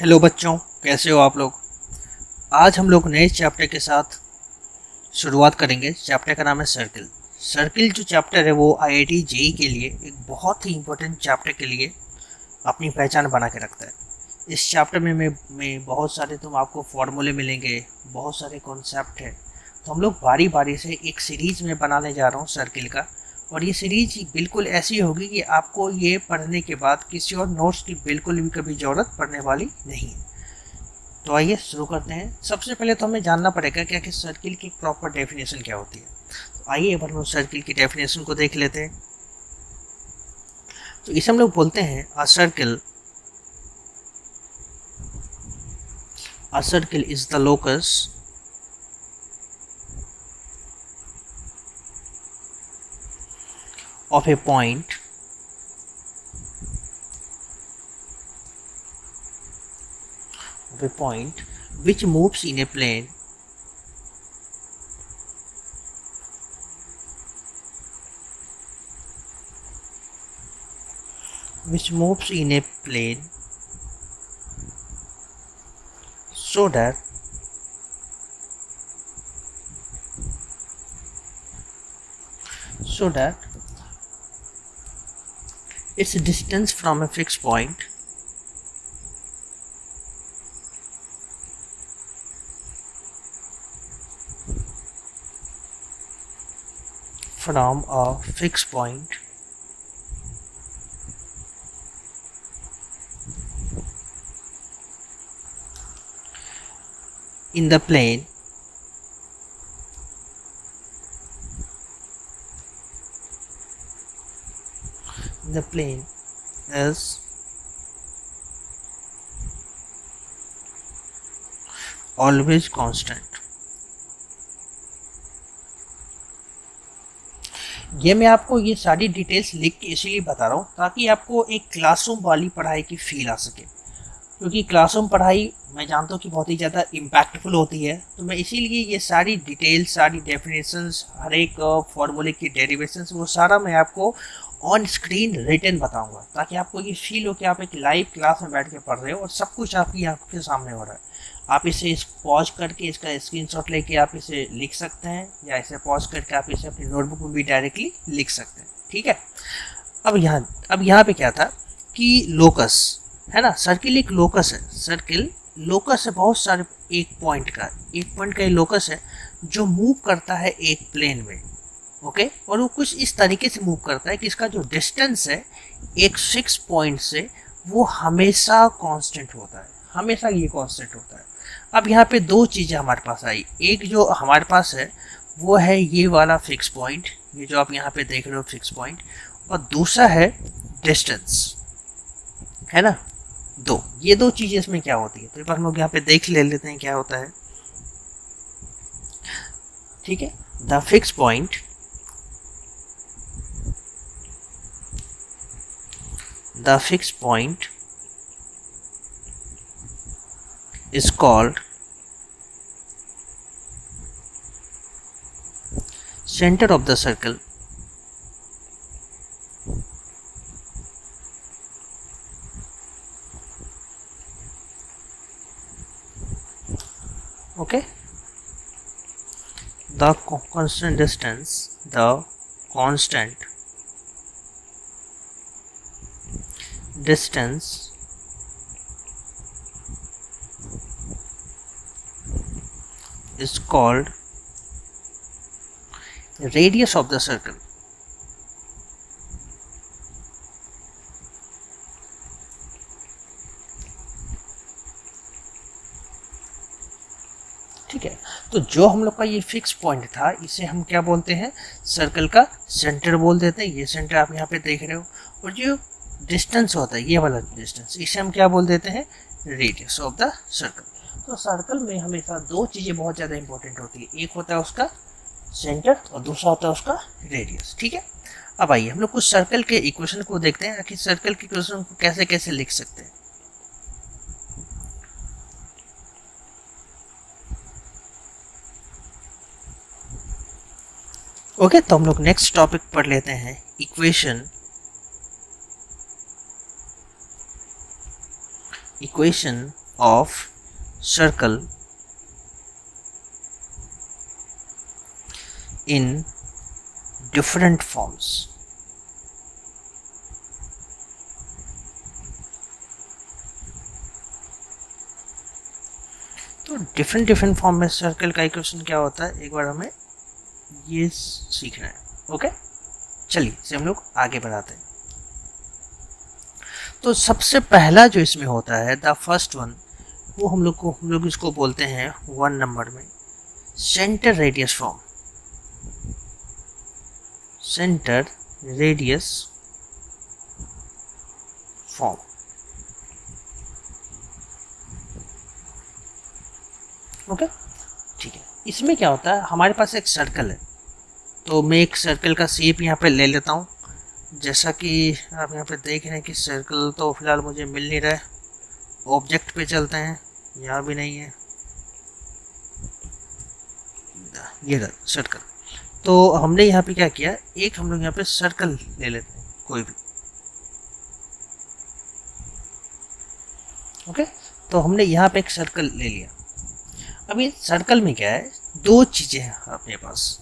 Hello बच्चों, कैसे हो आप लोग। आज हम लोग नए चैप्टर के साथ शुरुआत करेंगे। चैप्टर का नाम है सर्किल। सर्किल जो चैप्टर है वो आईआईटी जेई के लिए एक बहुत ही इम्पोर्टेंट चैप्टर के लिए अपनी पहचान बना के रखता है। इस चैप्टर में बहुत सारे आपको फॉर्मूले मिलेंगे, बहुत सारे कॉन्सेप्ट है। तो हम लोग बारी बारी से एक सीरीज में बनाने जा रहा हूँ सर्किल का। और ये सीरीज बिल्कुल ऐसी होगी कि आपको ये पढ़ने के बाद किसी और नोट्स की बिल्कुल भी कभी ज़रूरत पड़ने वाली नहीं है। तो आइए शुरू करते हैं। सबसे पहले तो हमें जानना पड़ेगा कि सर्किल की प्रॉपर डेफिनेशन क्या होती है। तो आइए एक बार हम सर्किल की डेफिनेशन को देख लेते हैं। तो इसे हम लोग बोलते हैं अ circle is the locus of a point which moves in a plane so that its distance from a fixed point in the plane is always constant। ये मैं आपको ये सारी डिटेल्स लिख के इसीलिए बता रहा हूँ ताकि आपको एक क्लासरूम वाली पढ़ाई की फील आ सके। क्योंकि क्लासरूम पढ़ाई मैं जानता हूँ कि बहुत ही ज़्यादा इम्पैक्टफुल होती है। तो मैं इसीलिए ये सारी डिटेल्स, सारी डेफिनेशंस, हर एक फॉर्मूले की डेरिवेशंस, वो सारा मैं आपको ऑन स्क्रीन रिटन बताऊंगा ताकि आपको ये फील हो कि आप एक लाइव क्लास में बैठ के पढ़ रहे हो और सब कुछ आपकी आंखों के सामने हो रहा है। आप इसे पॉज करके इसका स्क्रीनशॉट लेके आप इसे लिख सकते हैं, या इसे पॉज करके आप इसे अपनी नोटबुक में भी डायरेक्टली लिख सकते हैं। ठीक है। अब यहाँ पे क्या था कि लोकस है ना, सर्किल एक लोकस है। सर्किल लोकस है बहुत सारे एक पॉइंट का लोकस है जो मूव करता है एक प्लेन में। ओके। और वो कुछ इस तरीके से मूव करता है कि इसका जो डिस्टेंस है एक फिक्स पॉइंट से वो हमेशा कांस्टेंट होता है, हमेशा ये कांस्टेंट होता है। अब यहाँ पे दो चीज़ें हमारे पास आई। एक जो हमारे पास है वो है ये वाला फिक्स पॉइंट, ये जो आप यहाँ पे देख रहे हो फिक्स पॉइंट, और दूसरा है डिस्टेंस, है ना। ये दो चीज़ें इसमें क्या होती है, तो एक बार हम लोग यहाँ पे देख लेते हैं क्या होता है। ठीक है। The fix point is called center of the circle। Okay, the constant distance is called radius of the circle। ठीक है। तो जो हम लोग का ये फिक्स पॉइंट था इसे हम क्या बोलते हैं, सर्कल का सेंटर बोल देते हैं। ये सेंटर आप यहाँ पे देख रहे हो। और जो डिस्टेंस होता है ये वाला डिस्टेंस, इसे हम क्या बोल देते हैं, रेडियस ऑफ द सर्कल। तो सर्कल में हमेशा दो चीज़ें बहुत ज़्यादा इंपॉर्टेंट होती है। एक होता है उसका सेंटर और दूसरा होता है उसका रेडियस। ठीक है। अब आइए हम लोग कुछ सर्कल के इक्वेशन को देखते हैं कि सर्कल के इक्वेशन को कैसे कैसे लिख सकते हैं। ओके, तो हम लोग नेक्स्ट टॉपिक पढ़ लेते हैं, equation of circle in different forms. तो डिफरेंट फॉर्म में सर्कल का इक्वेशन क्या होता है, एक बार हमें ये सीखना है. ओके, चलिए इसे हम लोग आगे बढ़ाते हैं. तो सबसे पहला जो इसमें होता है, द फर्स्ट वन, वो हम लोग इसको बोलते हैं 1 नंबर में centre radius form. Centre radius form. Okay, ठीक है. इसमें क्या होता है, हमारे पास एक सर्कल है, तो मैं एक सर्कल का शेप यहाँ पे ले लेता हूँ. जैसा कि आप यहाँ पे देख रहे हैं कि सर्कल तो फिलहाल मुझे मिल नहीं रहा है. ऑब्जेक्ट पे चलते हैं, यहाँ भी नहीं है, ये रहा सर्कल. तो हमने यहाँ पे क्या किया, एक हम लोग यहाँ पे सर्कल ले लेते हैं कोई भी. ओके, तो हमने यहाँ पे एक सर्कल ले लिया. अभी सर्कल में क्या है, दो चीज़ें हैं अपने पास.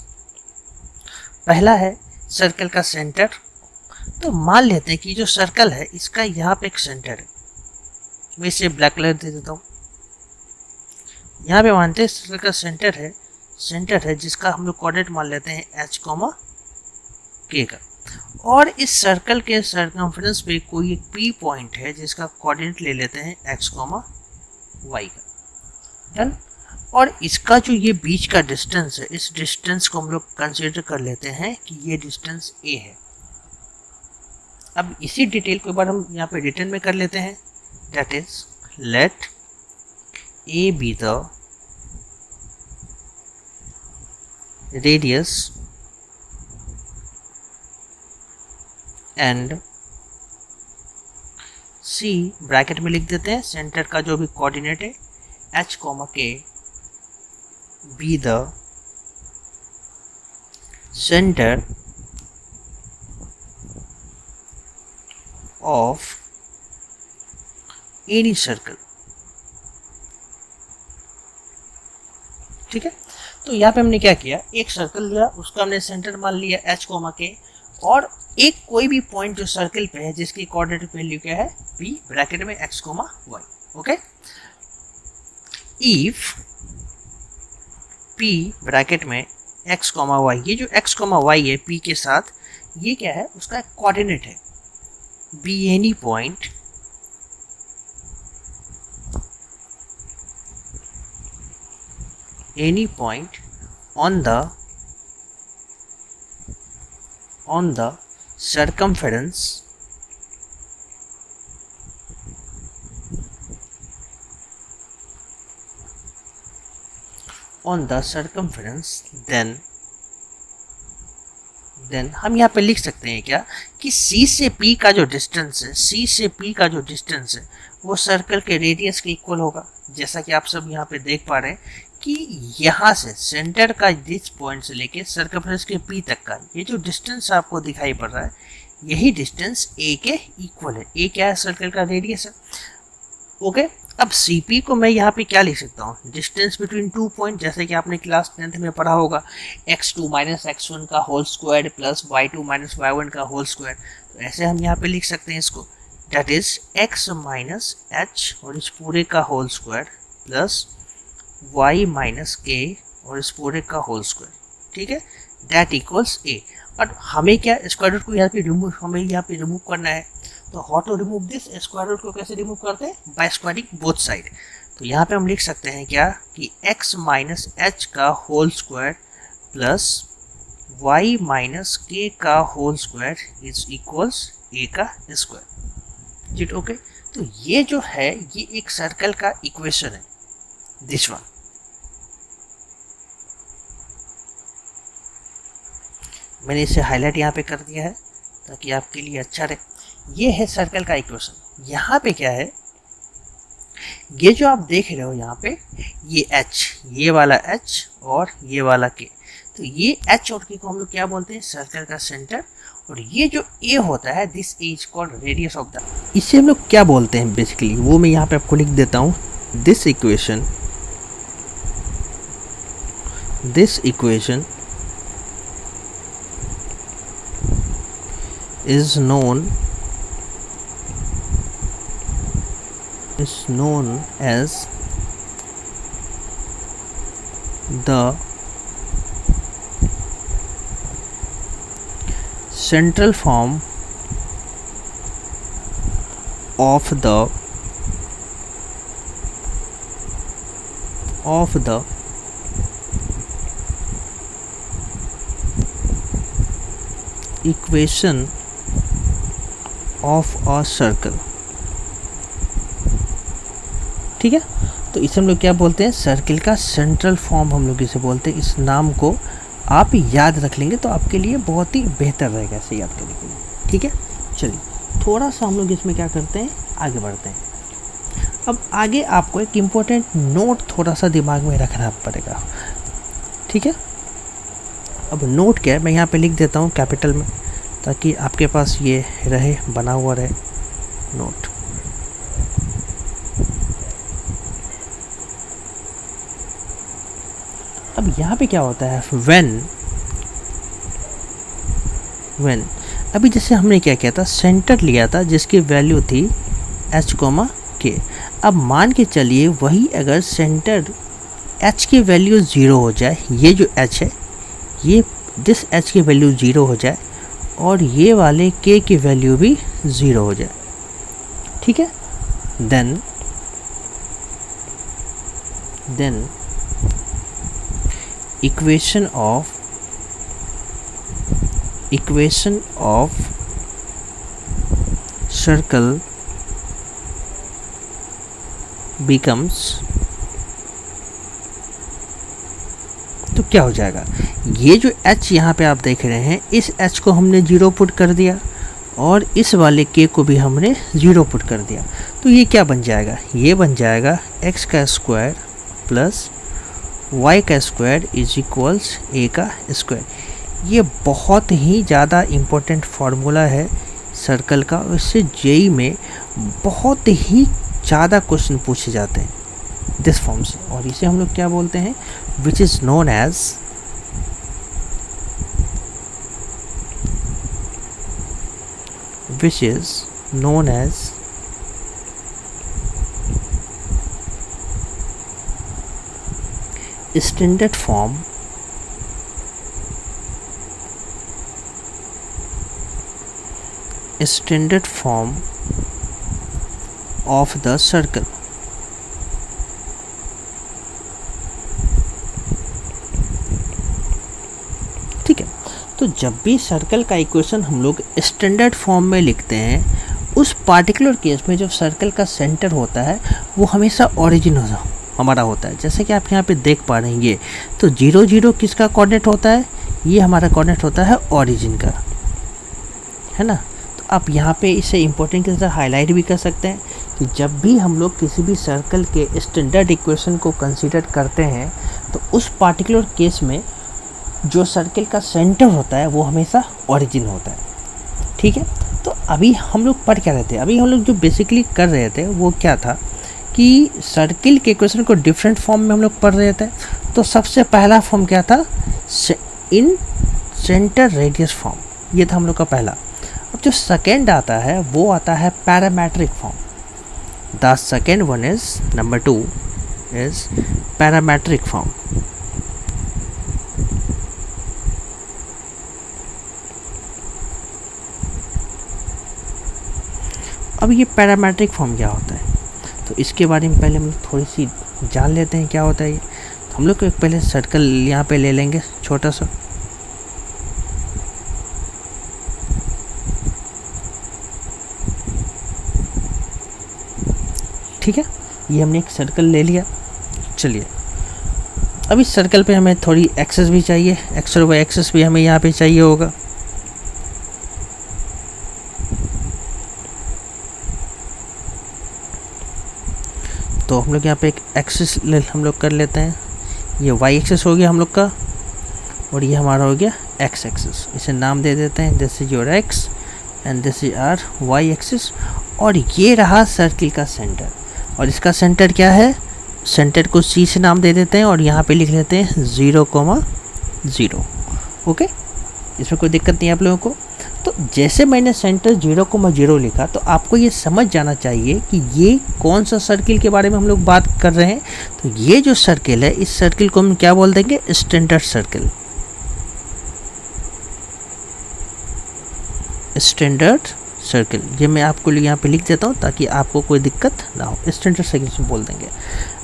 पहला है सर्कल का सेंटर. तो मान लेते हैं कि जो सर्कल है इसका यहाँ पे एक सेंटर है. मैं इसे ब्लैक कलर दे देता हूँ. यहाँ पे मानते हैं सर्कल का सेंटर है जिसका हम लोग कोऑर्डिनेट मान लेते हैं h, k का. और इस सर्कल के सर्कमफ्रेंस पे कोई एक p पॉइंट है जिसका कोऑर्डिनेट ले लेते हैं x, y का. डन. और इसका जो ये बीच का डिस्टेंस है, इस डिस्टेंस को हम लोग कंसीडर कर लेते हैं कि ये डिस्टेंस a है. अब इसी डिटेल को एक बार हम यहाँ पे रिटर्न में कर लेते हैं. That is let a be the radius and c bracket में लिख देते हैं सेंटर का जो भी कोऑर्डिनेट है h, k be the center of any circle. ठीक है. तो यहाँ पे हमने क्या किया, एक सर्कल लिया, उसका हमने सेंटर मान लिया h, k, और एक कोई भी पॉइंट जो सर्कल पे है जिसकी कोऑर्डिनेट वैल्यू क्या है b ब्रैकेट में x, y. Okay. If p bracket में x, y, ये जो x, y है p के साथ, ये क्या है, उसका कोऑर्डिनेट है be any point on the circumference then हम यहाँ पे लिख सकते हैं क्या कि C से P का जो डिस्टेंस है वो सर्कल के रेडियस के इक्वल होगा. जैसा कि आप सब यहाँ पे देख पा रहे हैं कि यहाँ से सेंटर का दिस पॉइंट से लेके सर्कमफ्रेंस के P तक का ये जो डिस्टेंस आपको दिखाई पड़ रहा है, यही डिस्टेंस A के इक्वल है. A क्या है, सर्कल का रेडियस है. ओके. अब CP को मैं यहाँ पे क्या लिख सकता हूँ, डिस्टेंस बिटवीन 2 पॉइंट, जैसे कि आपने क्लास 10th में पढ़ा होगा, x2 माइनस x1 का whole square plus y2 minus y1 का होल स्क्वायर. तो ऐसे हम यहाँ पे लिख सकते हैं इसको, that is x minus h और इस पूरे का whole square plus y minus k और इस पूरे का होल स्क्वायर. ठीक है, दैट इक्वल्स a. और हमें क्या, स्क्वायर रूट को यहाँ पे रिमूव करना है. तो how to remove this, square root को कैसे रिमूव करते हैं, बाय स्क्वायरिंग बोथ साइड. तो यहाँ पे हम लिख सकते हैं क्या कि x माइनस h का whole square plus y minus k का whole square is equals a का स्क्वायर. जी ओके. तो ये जो है ये एक सर्कल का इक्वेशन है, दिस वन. मैंने इसे हाईलाइट यहाँ पे कर दिया है ताकि आपके लिए अच्छा रहे. ये है सर्कल का इक्वेशन. यहाँ पे क्या है, ये जो आप देख रहे हो यहाँ पे, ये h, ये वाला h और ये वाला k. तो ये h और k को हम लोग क्या बोलते हैं, सर्कल का सेंटर. और ये जो a होता है, this a is called radius of the. इसे हम लोग क्या बोलते हैं बेसिकली, वो मैं यहाँ पे आपको लिख देता हूँ. this equation is known as the central form of the equation of a circle। ठीक है, तो इसे हम लोग क्या बोलते हैं, सर्किल का सेंट्रल फॉर्म हम लोग इसे बोलते हैं। इस नाम को आप याद रख लेंगे तो आपके लिए बहुत ही बेहतर रहेगा इसे याद करने के लिए। ठीक है, चलिए थोड़ा सा हम लोग इसमें क्या करते हैं, आगे बढ़ते हैं। अब आगे आपको एक इम्पोर्टेंट नोट थोड़ा सा दिमाग में रखना पड़ेगा। ठीक है, अब नोट क्या है, मैं यहाँ पे लिख देता हूँ कैपिटल में, ताकि आपके पास ये रहे, बना हुआ रहे नोट। अब यहाँ पे क्या होता है, when अभी जैसे हमने क्या किया था, सेंटर लिया था जिसकी वैल्यू थी h, k। अब मान के चलिए वही अगर सेंटर h की वैल्यू 0 हो जाए, ये जो h है, ये दिस h की वैल्यू 0 हो जाए और ये वाले k की वैल्यू भी 0 हो जाए। ठीक है, then equation of circle becomes, तो क्या हो जाएगा, ये जो h यहाँ पे आप देख रहे हैं, इस h को हमने 0 पुट कर दिया और इस वाले k को भी हमने 0 पुट कर दिया। तो ये क्या बन जाएगा, ये बन जाएगा x का स्क्वायर प्लस y का स्क्वायर इज इक्वल्स a का स्क्वायर। ये बहुत ही ज़्यादा इम्पोर्टेंट फार्मूला है सर्कल का, और इससे जेई में बहुत ही ज़्यादा क्वेश्चन पूछे जाते हैं दिस फॉर्म से। और इसे हम लोग क्या बोलते हैं, which is known as standard form of the circle। ठीक है, तो जब भी सर्कल का इक्वेशन हम लोग स्टैंडर्ड फॉर्म में लिखते हैं, उस पार्टिकुलर केस में जब सर्कल का सेंटर होता है वो हमेशा ओरिजिन हमारा होता है। जैसे कि आप यहाँ पे देख पा रहे हैं, ये तो 0 0 किसका कोऑर्डिनेट होता है, ये हमारा कोऑर्डिनेट होता है ओरिजिन का, है ना। तो आप यहाँ पे इसे इम्पोर्टेंट के साथ हाईलाइट भी कर सकते हैं कि जब भी हम लोग किसी भी सर्कल के स्टैंडर्ड इक्वेशन को कंसीडर करते हैं तो उस पार्टिकुलर केस में जो सर्कल का सेंटर होता है वो हमेशा ओरिजिन होता है। ठीक है, तो अभी हम लोग पढ़ क्या रहे थे, अभी हम लोग जो बेसिकली कर रहे थे वो क्या था कि सर्किल के इक्वेशन को डिफरेंट फॉर्म में हम लोग पढ़ रहे थे। तो सबसे पहला फॉर्म क्या था, इन सेंटर रेडियस फॉर्म, ये था हम लोग का पहला। अब जो सेकेंड आता है वो आता है parametric form. The second one is number 2 is parametric form. अब ये पैरामेट्रिक फॉर्म क्या होता है, तो इसके बारे में पहले हम थोड़ी सी जान लेते हैं क्या होता है ये। तो हम लोग एक पहले सर्कल यहाँ पे ले लेंगे छोटा सा, ठीक है, ये हमने एक सर्कल ले लिया। चलिए अब इस सर्कल पे हमें थोड़ी एक्सेस भी चाहिए, एक्स और वाई एक्सेस भी हमें यहाँ पे चाहिए होगा। तो हम लोग यहाँ पे एक एक्सिस हम लोग कर लेते हैं, ये वाई एक्सिस हो गया हम लोग का और ये हमारा हो गया एक्स एक्सिस। इसे नाम दे देते हैं, this is your X and this is our Y axis. और ये रहा सर्किल का सेंटर। और इसका सेंटर क्या है, सेंटर को सी से नाम दे देते हैं और यहाँ पे लिख लेते हैं 0,0। ओके, इसमें कोई दिक्कत नहीं है आप लोगों को। तो जैसे मैंने सेंटर 0,0 लिखा तो आपको ये समझ जाना चाहिए कि ये कौन सा सर्किल के बारे में हम लोग बात कर रहे हैं। तो ये जो सर्किल है, इस सर्किल को हम क्या बोल देंगे, स्टैंडर्ड सर्किल। स्टैंडर्ड सर्किल, ये मैं आपको यहाँ पे लिख देता हूँ ताकि आपको कोई दिक्कत ना हो। स्टैंडर्ड सर्किल से बोल देंगे।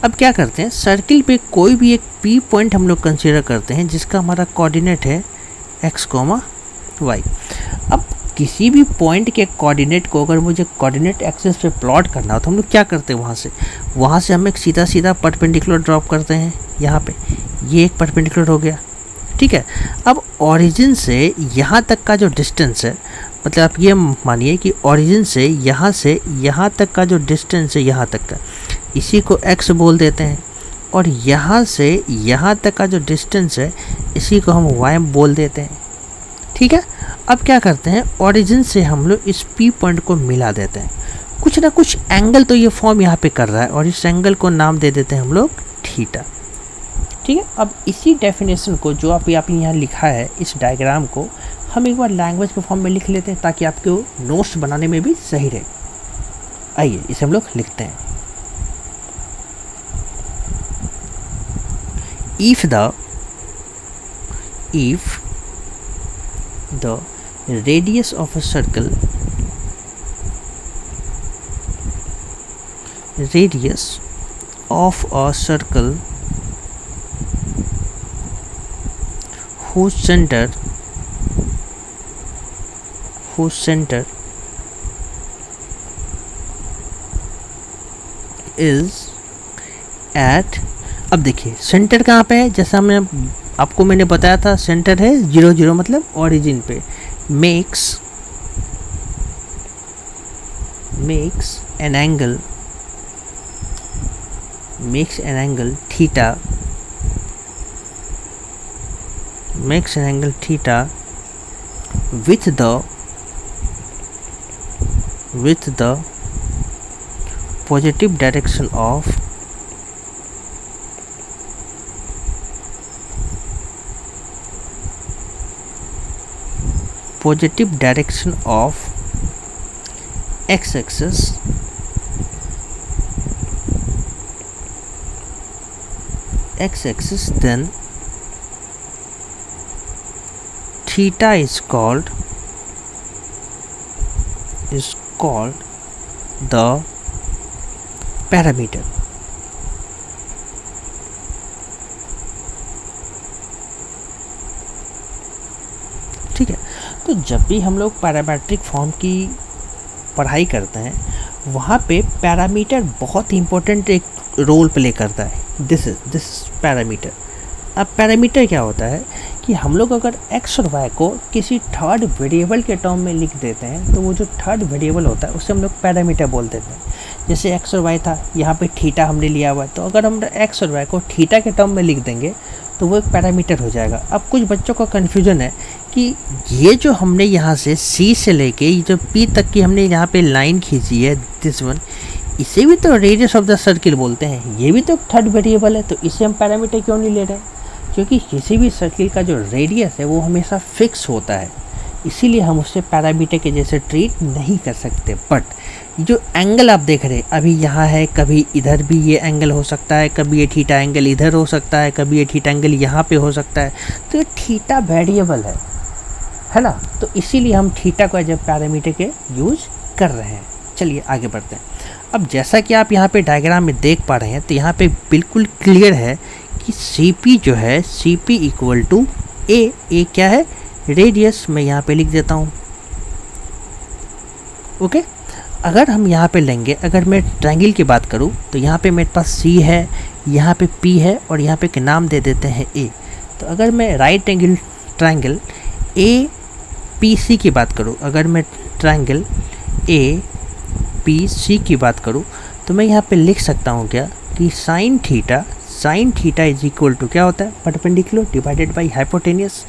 अब क्या करते हैं, सर्किल पे कोई भी एक पी पॉइंट हम लोग कंसीडर करते हैं जिसका हमारा कोऑर्डिनेट है x, y। अब किसी भी पॉइंट के कोऑर्डिनेट को अगर मुझे कोऑर्डिनेट एक्सिस पे प्लॉट करना हो तो हम लोग क्या करते हैं, वहाँ से हम एक सीधा सीधा परपेंडिकुलर ड्रॉप करते हैं। यहाँ पे ये एक परपेंडिकुलर हो गया, ठीक है। अब ओरिजिन से यहाँ तक का जो डिस्टेंस है, मतलब आप ये मानिए कि ओरिजिन से यहाँ तक का जो डिस्टेंस है, यहाँ तक का, इसी को x बोल देते हैं। और यहाँ से यहाँ तक का जो डिस्टेंस है, इसी को हम y बोल देते हैं, ठीक है। अब क्या करते हैं, ओरिजिन से हम लोग इस P पॉइंट को मिला देते हैं। कुछ ना कुछ एंगल तो ये फॉर्म यहाँ पे कर रहा है और इस एंगल को नाम दे देते हैं हम लोग थीटा, ठीक है। अब इसी डेफिनेशन को जो आप यहाँ लिखा है, इस डायग्राम को हम एक बार लैंग्वेज के फॉर्म में लिख लेते हैं ताकि आपको नोट्स बनाने में भी सही रहे। आइए इसे हम लोग लिखते हैं। If the radius of a circle whose center is at, अब देखिए सेंटर कहाँ पे है, जैसा मैंने बताया था, सेंटर है 0,0 मतलब ओरिजिन पे। Makes an angle theta with the positive direction of x-axis then theta is called the parameter। ठीक है। तो जब भी हम लोग पैरामीट्रिक फॉर्म की पढ़ाई करते हैं, वहाँ पे पैरामीटर बहुत ही इम्पोर्टेंट एक रोल प्ले करता है। This parameter. अब पैरामीटर क्या होता है कि हम लोग अगर x और y को किसी थर्ड वेरिएबल के टर्म में लिख देते हैं तो वो जो थर्ड वेरिएबल होता है उसे हम लोग पैरामीटर बोल देते हैं। जैसे x और y था, यहाँ पे थीटा हमने लिया हुआ है, तो अगर हम x और y को थीटा के टर्म में लिख देंगे तो वो एक पैरामीटर हो जाएगा। अब कुछ बच्चों का कन्फ्यूजन है कि ये जो हमने यहाँ से C से लेके ये जो P तक की हमने यहाँ पे लाइन खींची है, दिस वन, इसे भी तो रेडियस ऑफ द सर्किल बोलते हैं, ये भी तो थर्ड वेरिएबल है, तो इसे हम पैरामीटर क्यों नहीं ले रहे? क्योंकि किसी भी सर्किल का जो रेडियस है वो हमेशा फिक्स होता है, इसीलिए हम उससे पैरामीटर के जैसे ट्रीट नहीं कर सकते। बट जो एंगल आप देख रहे हैं अभी यहाँ है, कभी इधर भी ये एंगल हो सकता है, कभी ये थीटा एंगल इधर हो सकता है, कभी ये थीटा एंगल यहाँ पे हो सकता है, तो ये थीटा वेरिएबल है ना। तो इसीलिए हम थीटा को एज ए पैरामीटर के यूज कर रहे हैं। चलिए आगे बढ़ते हैं। अब जैसा कि आप यहाँ पे डायग्राम में देख पा रहे हैं, तो यहाँ पे बिल्कुल क्लियर है कि CP जो है, CP इक्वल टू ए क्या है, रेडियस। मैं यहाँ पे लिख देता हूँ, ओके। अगर हम यहाँ पे लेंगे, अगर मैं ट्रायंगल की बात करूँ तो यहाँ पे मेरे पास C है, यहाँ पे P है और यहाँ पे नाम दे देते हैं A। तो अगर मैं राइट एंगल ट्रायंगल APC की बात करूँ, अगर मैं ट्रायंगल APC की बात करूँ तो मैं यहाँ पे लिख सकता हूँ क्या कि sine theta is equal to क्या होता है, परपेंडिकुलर डिवाइडेड बाई हाइपोटेनियस।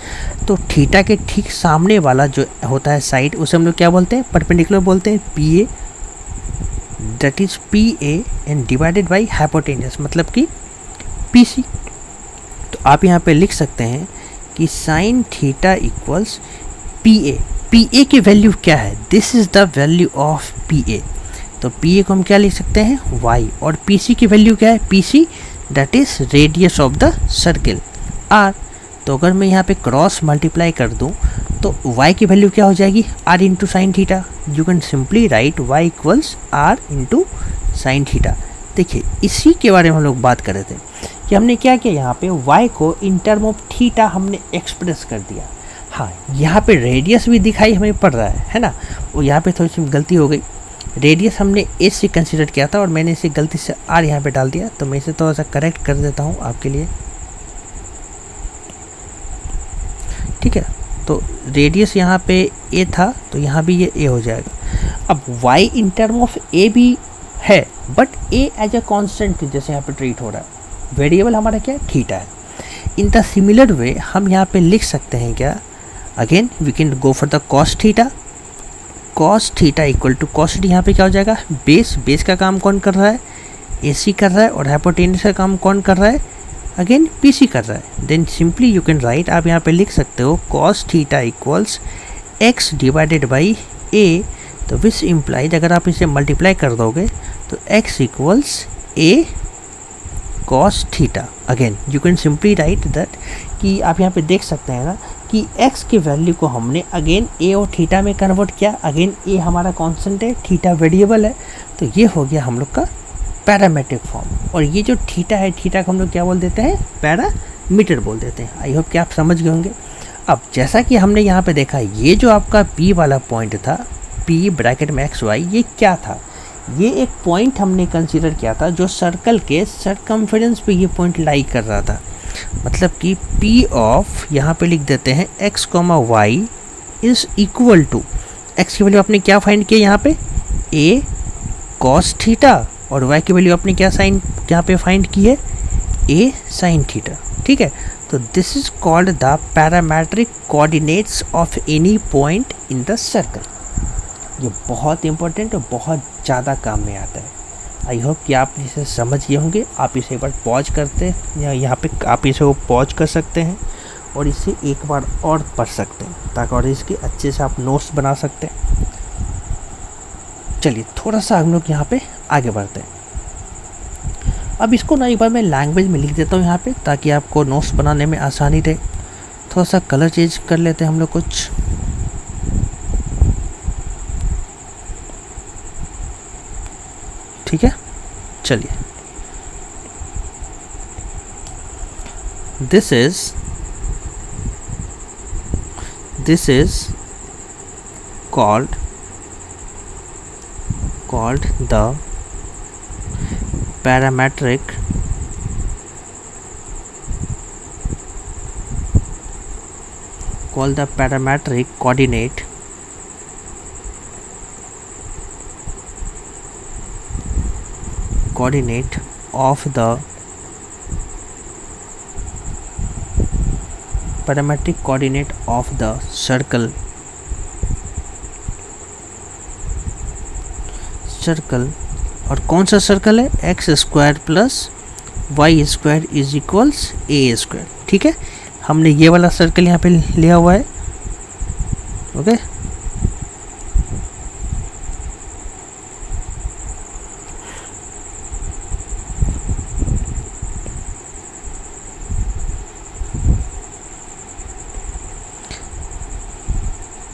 तो थीटा के ठीक सामने वाला जो होता है साइड, उसे हम लोग क्या बोलते हैं, परपेंडिकुलर बोलते हैं, PA। That is P A and divided by hypotenuse मतलब कि पी सी। तो आप यहाँ पे लिख सकते हैं कि sine theta equals P A. P A की वैल्यू क्या है? This is the value of P A. तो पी ए को हम क्या लिख सकते हैं? वाई। और पी सी की वैल्यू क्या है? P C that is radius of the circle R. तो अगर मैं यहाँ पे क्रॉस मल्टीप्लाई कर दूँ तो y की वैल्यू क्या हो जाएगी? r into sine theta. You can simply write y equals r into sine theta. देखिए इसी के बारे में हम लोग बात कर रहे थे कि हमने क्या किया, यहाँ पे y को इन टर्म ऑफ थीटा हमने एक्सप्रेस कर दिया। हाँ, यहाँ पे रेडियस भी दिखाई हमें पड़ रहा है ना। और यहाँ पे थोड़ी सी गलती हो गई, रेडियस हमने a से कंसिडर किया था और मैंने इसे गलती से r यहाँ पे डाल दिया। तो मैं इसे थोड़ा सा करेक्ट कर देता हूँ आपके लिए, ठीक है। तो रेडियस यहाँ पे a था तो यहाँ भी ये a हो जाएगा। अब y in term of a भी है but a as a constant जैसे यहाँ पे ट्रीट हो रहा है, वेरिएबल हमारा क्या है? थीटा है। इन द सिमिलर वे हम यहाँ पे लिख सकते हैं क्या? Again we can go for the cos theta. Cos theta equal to cos D, यहाँ पे क्या हो जाएगा? बेस। बेस का काम कौन कर रहा है? AC कर रहा है। और हाइपोटेन्यूस का काम कौन कर रहा है? अगेन PC कर रहा है। Then simply you can write, आप यहाँ पे लिख सकते हो cos theta equals x divided by a। तो विच इम्प्लाइज अगर आप इसे मल्टीप्लाई कर दोगे तो x equals a cos theta. Again you can simply write that कि आप यहाँ पे देख सकते हैं ना कि x की वैल्यू को हमने अगेन a और थीटा में कन्वर्ट किया। अगेन a हमारा कांस्टेंट है, थीटा वेरिएबल है। तो ये हो गया हम लोग का पैरामेट्रिक फॉर्म। और ये जो थीटा है, थीटा को हम लोग क्या बोल देते हैं? पैरामीटर बोल देते हैं। आई होप कि आप समझ गए होंगे। अब जैसा कि हमने यहाँ पे देखा, ये जो आपका P वाला पॉइंट था, P ब्रैकेट में एक्स वाई, ये क्या था? ये एक पॉइंट हमने कंसीडर किया था जो सर्कल के सरकमफेरेंस पे ये पॉइंट लाई कर रहा था। मतलब कि P ऑफ, यहाँ पे लिख देते हैं x, y is equal to, x की वैल्यू आपने क्या फाइंड किया यहाँ पे? a cos theta. और y की वैल्यू आपने क्या साइन यहाँ पे फाइंड की है? a साइन थीटा, ठीक है। तो this is called the parametric coordinates of any point in the circle. ये बहुत इंपॉर्टेंट और बहुत ज़्यादा काम में आता है। आई होप कि आप इसे समझ गए होंगे। आप इसे एक बार पॉज करते हैं या यहाँ पे आप इसे पॉज कर सकते हैं और इसे एक बार और पढ़ सकते हैं ताकि और इसके अच्छे से आप नोट्स बना सकते हैं। चलिए थोड़ा सा हम लोग यहाँ पे आगे बढ़ते हैं। अब इसको ना एक बार मैं लैंग्वेज में लिख देता हूँ यहाँ पे ताकि आपको नोट्स बनाने में आसानी रहे। थोड़ा सा कलर चेंज कर लेते हैं हम लोग कुछ। ठीक है, चलिए। This is called the parametric coordinate of the parametric coordinate of the circle और कौन सा सर्कल है? X square plus y square is equals a square. ठीक है, हमने ये वाला सर्कल यहाँ पे लिया हुआ है। ओके,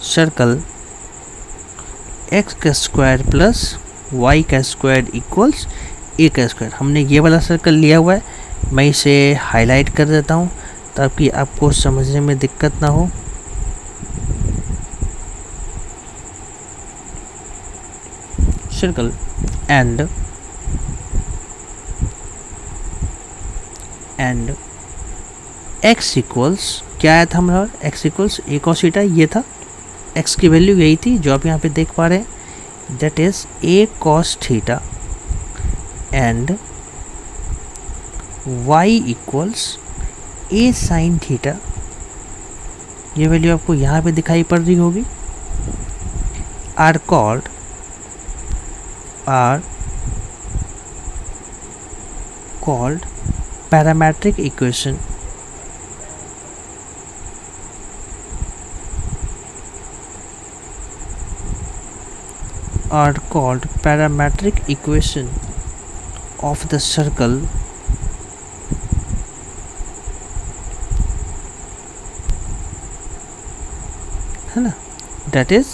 सर्कल एक्स का स्क्वायर प्लस वाई का स्क्वायर इक्वल्स ए का स्क्वायर, हमने ये वाला सर्कल लिया हुआ है। मैं इसे हाईलाइट कर देता हूँ ताकि आपको समझने में दिक्कत ना हो। सर्कल एंड एक्स इक्वल्स क्या आया था हमारा? X equals a cos theta, ये था x की वैल्यू यही थी जो आप यहाँ पे देख पा रहे हैं, that is a cos theta and y equals a sin theta. ये वैल्यू आपको यहाँ पे दिखाई पड़ रही होगी। Are called parametric equation are called parametric equation of the circle है ना, that is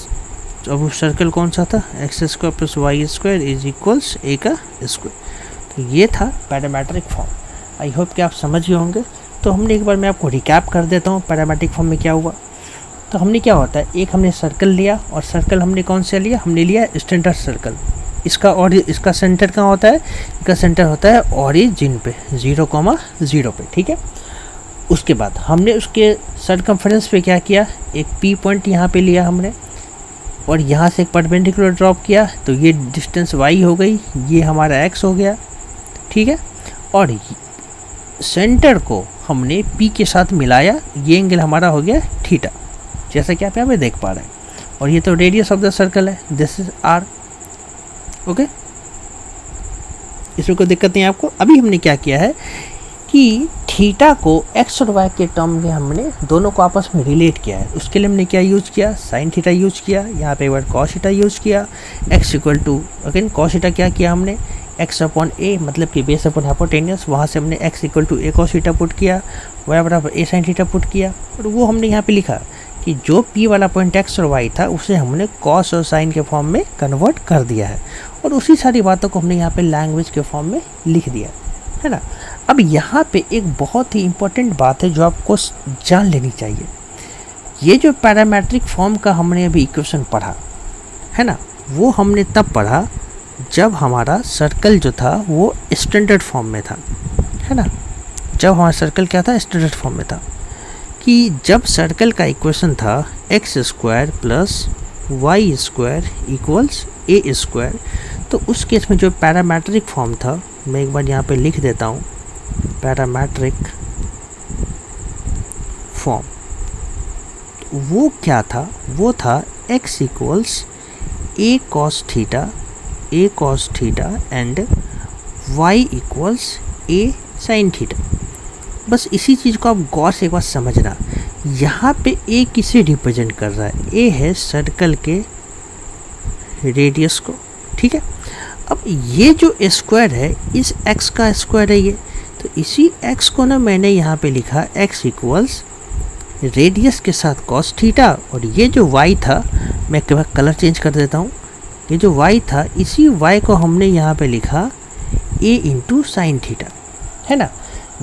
अब वो सर्कल कौन सा था, x square plus y square is equals a का स्क्वायर। तो ये था पैरामेट्रिक फॉर्म। आई होप कि आप समझ गए होंगे। तो हमने एक बार मैं आपको रिकैप कर देता हूँ पैरामेट्रिक फॉर्म में क्या हुआ। तो हमने क्या होता है, एक हमने सर्कल लिया और सर्कल हमने कौन सा लिया, हमने लिया स्टैंडर्ड सर्कल। इसका और इसका सेंटर कहाँ होता है, इसका सेंटर होता है ओरिजिन पे 0,0 पे, ठीक है। उसके बाद हमने उसके सर्कमफरेंस पे क्या किया, एक पी पॉइंट यहाँ पे लिया हमने और यहाँ से एक परपेंडिकुलर ड्रॉप किया। तो ये डिस्टेंस y हो गई, ये हमारा x हो गया, ठीक है। और सेंटर को हमने p के साथ मिलाया, ये एंगल हमारा हो गया थीटा, जैसा कि आप यहाँ पे देख पा रहे हैं। और ये तो रेडियस ऑफ द सर्कल है, दिस इज r, ओके। इसमें कोई दिक्कत नहीं है आपको। अभी हमने क्या किया है कि थीटा को x और y के टर्म में हमने दोनों को आपस में रिलेट किया है। उसके लिए हमने क्या यूज़ किया, साइन थीटा यूज़ किया, यहाँ पे एक बार कॉस थीटा यूज़ किया। x equal to again cos theta क्या किया हमने, x अपॉन a मतलब कि बेस अपॉन हाइपोटेन्यूस, वहाँ से हमने x equal to a cos theta put किया, y बराबर a साइन थीटा पुट किया। और वो हमने यहाँ पे लिखा कि जो p वाला पॉइंट x और y था उसे हमने कॉस और साइन के फॉर्म में कन्वर्ट कर दिया है। और उसी सारी बातों को हमने यहाँ पे लैंग्वेज के फॉर्म में लिख दिया है ना। अब यहाँ पे एक बहुत ही इम्पोर्टेंट बात है जो आपको जान लेनी चाहिए। ये जो पैरामेट्रिक फॉर्म का हमने अभी इक्वेशन पढ़ा है ना, वो हमने तब पढ़ा जब हमारा सर्कल जो था वो स्टैंडर्ड फॉर्म में था, है ना। जब हमारा सर्कल क्या था, स्टैंडर्ड फॉर्म में था। कि जब सर्कल का इक्वेशन था x square plus y square equals a square, तो उस केस में जो पैरामेट्रिक फॉर्म था, मैं एक बार यहाँ पे लिख देता हूँ, पैरामेट्रिक फॉर्म वो क्या था, वो था x equals a cos theta and y equals a sin theta. बस इसी चीज़ को आप गौर से एक बार समझना। यहाँ पे a किसे रिप्रेजेंट कर रहा है, a है सर्कल के रेडियस को, ठीक है। अब ये जो स्क्वायर है इस x का स्क्वायर है ये, तो इसी x को ना मैंने यहाँ पे लिखा x इक्वल्स रेडियस के साथ cos थीटा, और ये जो y था, मैं एक बार कलर चेंज कर देता हूँ, ये जो y था इसी y को हमने यहाँ पे लिखा a इंटू साइन थीटा, है ना।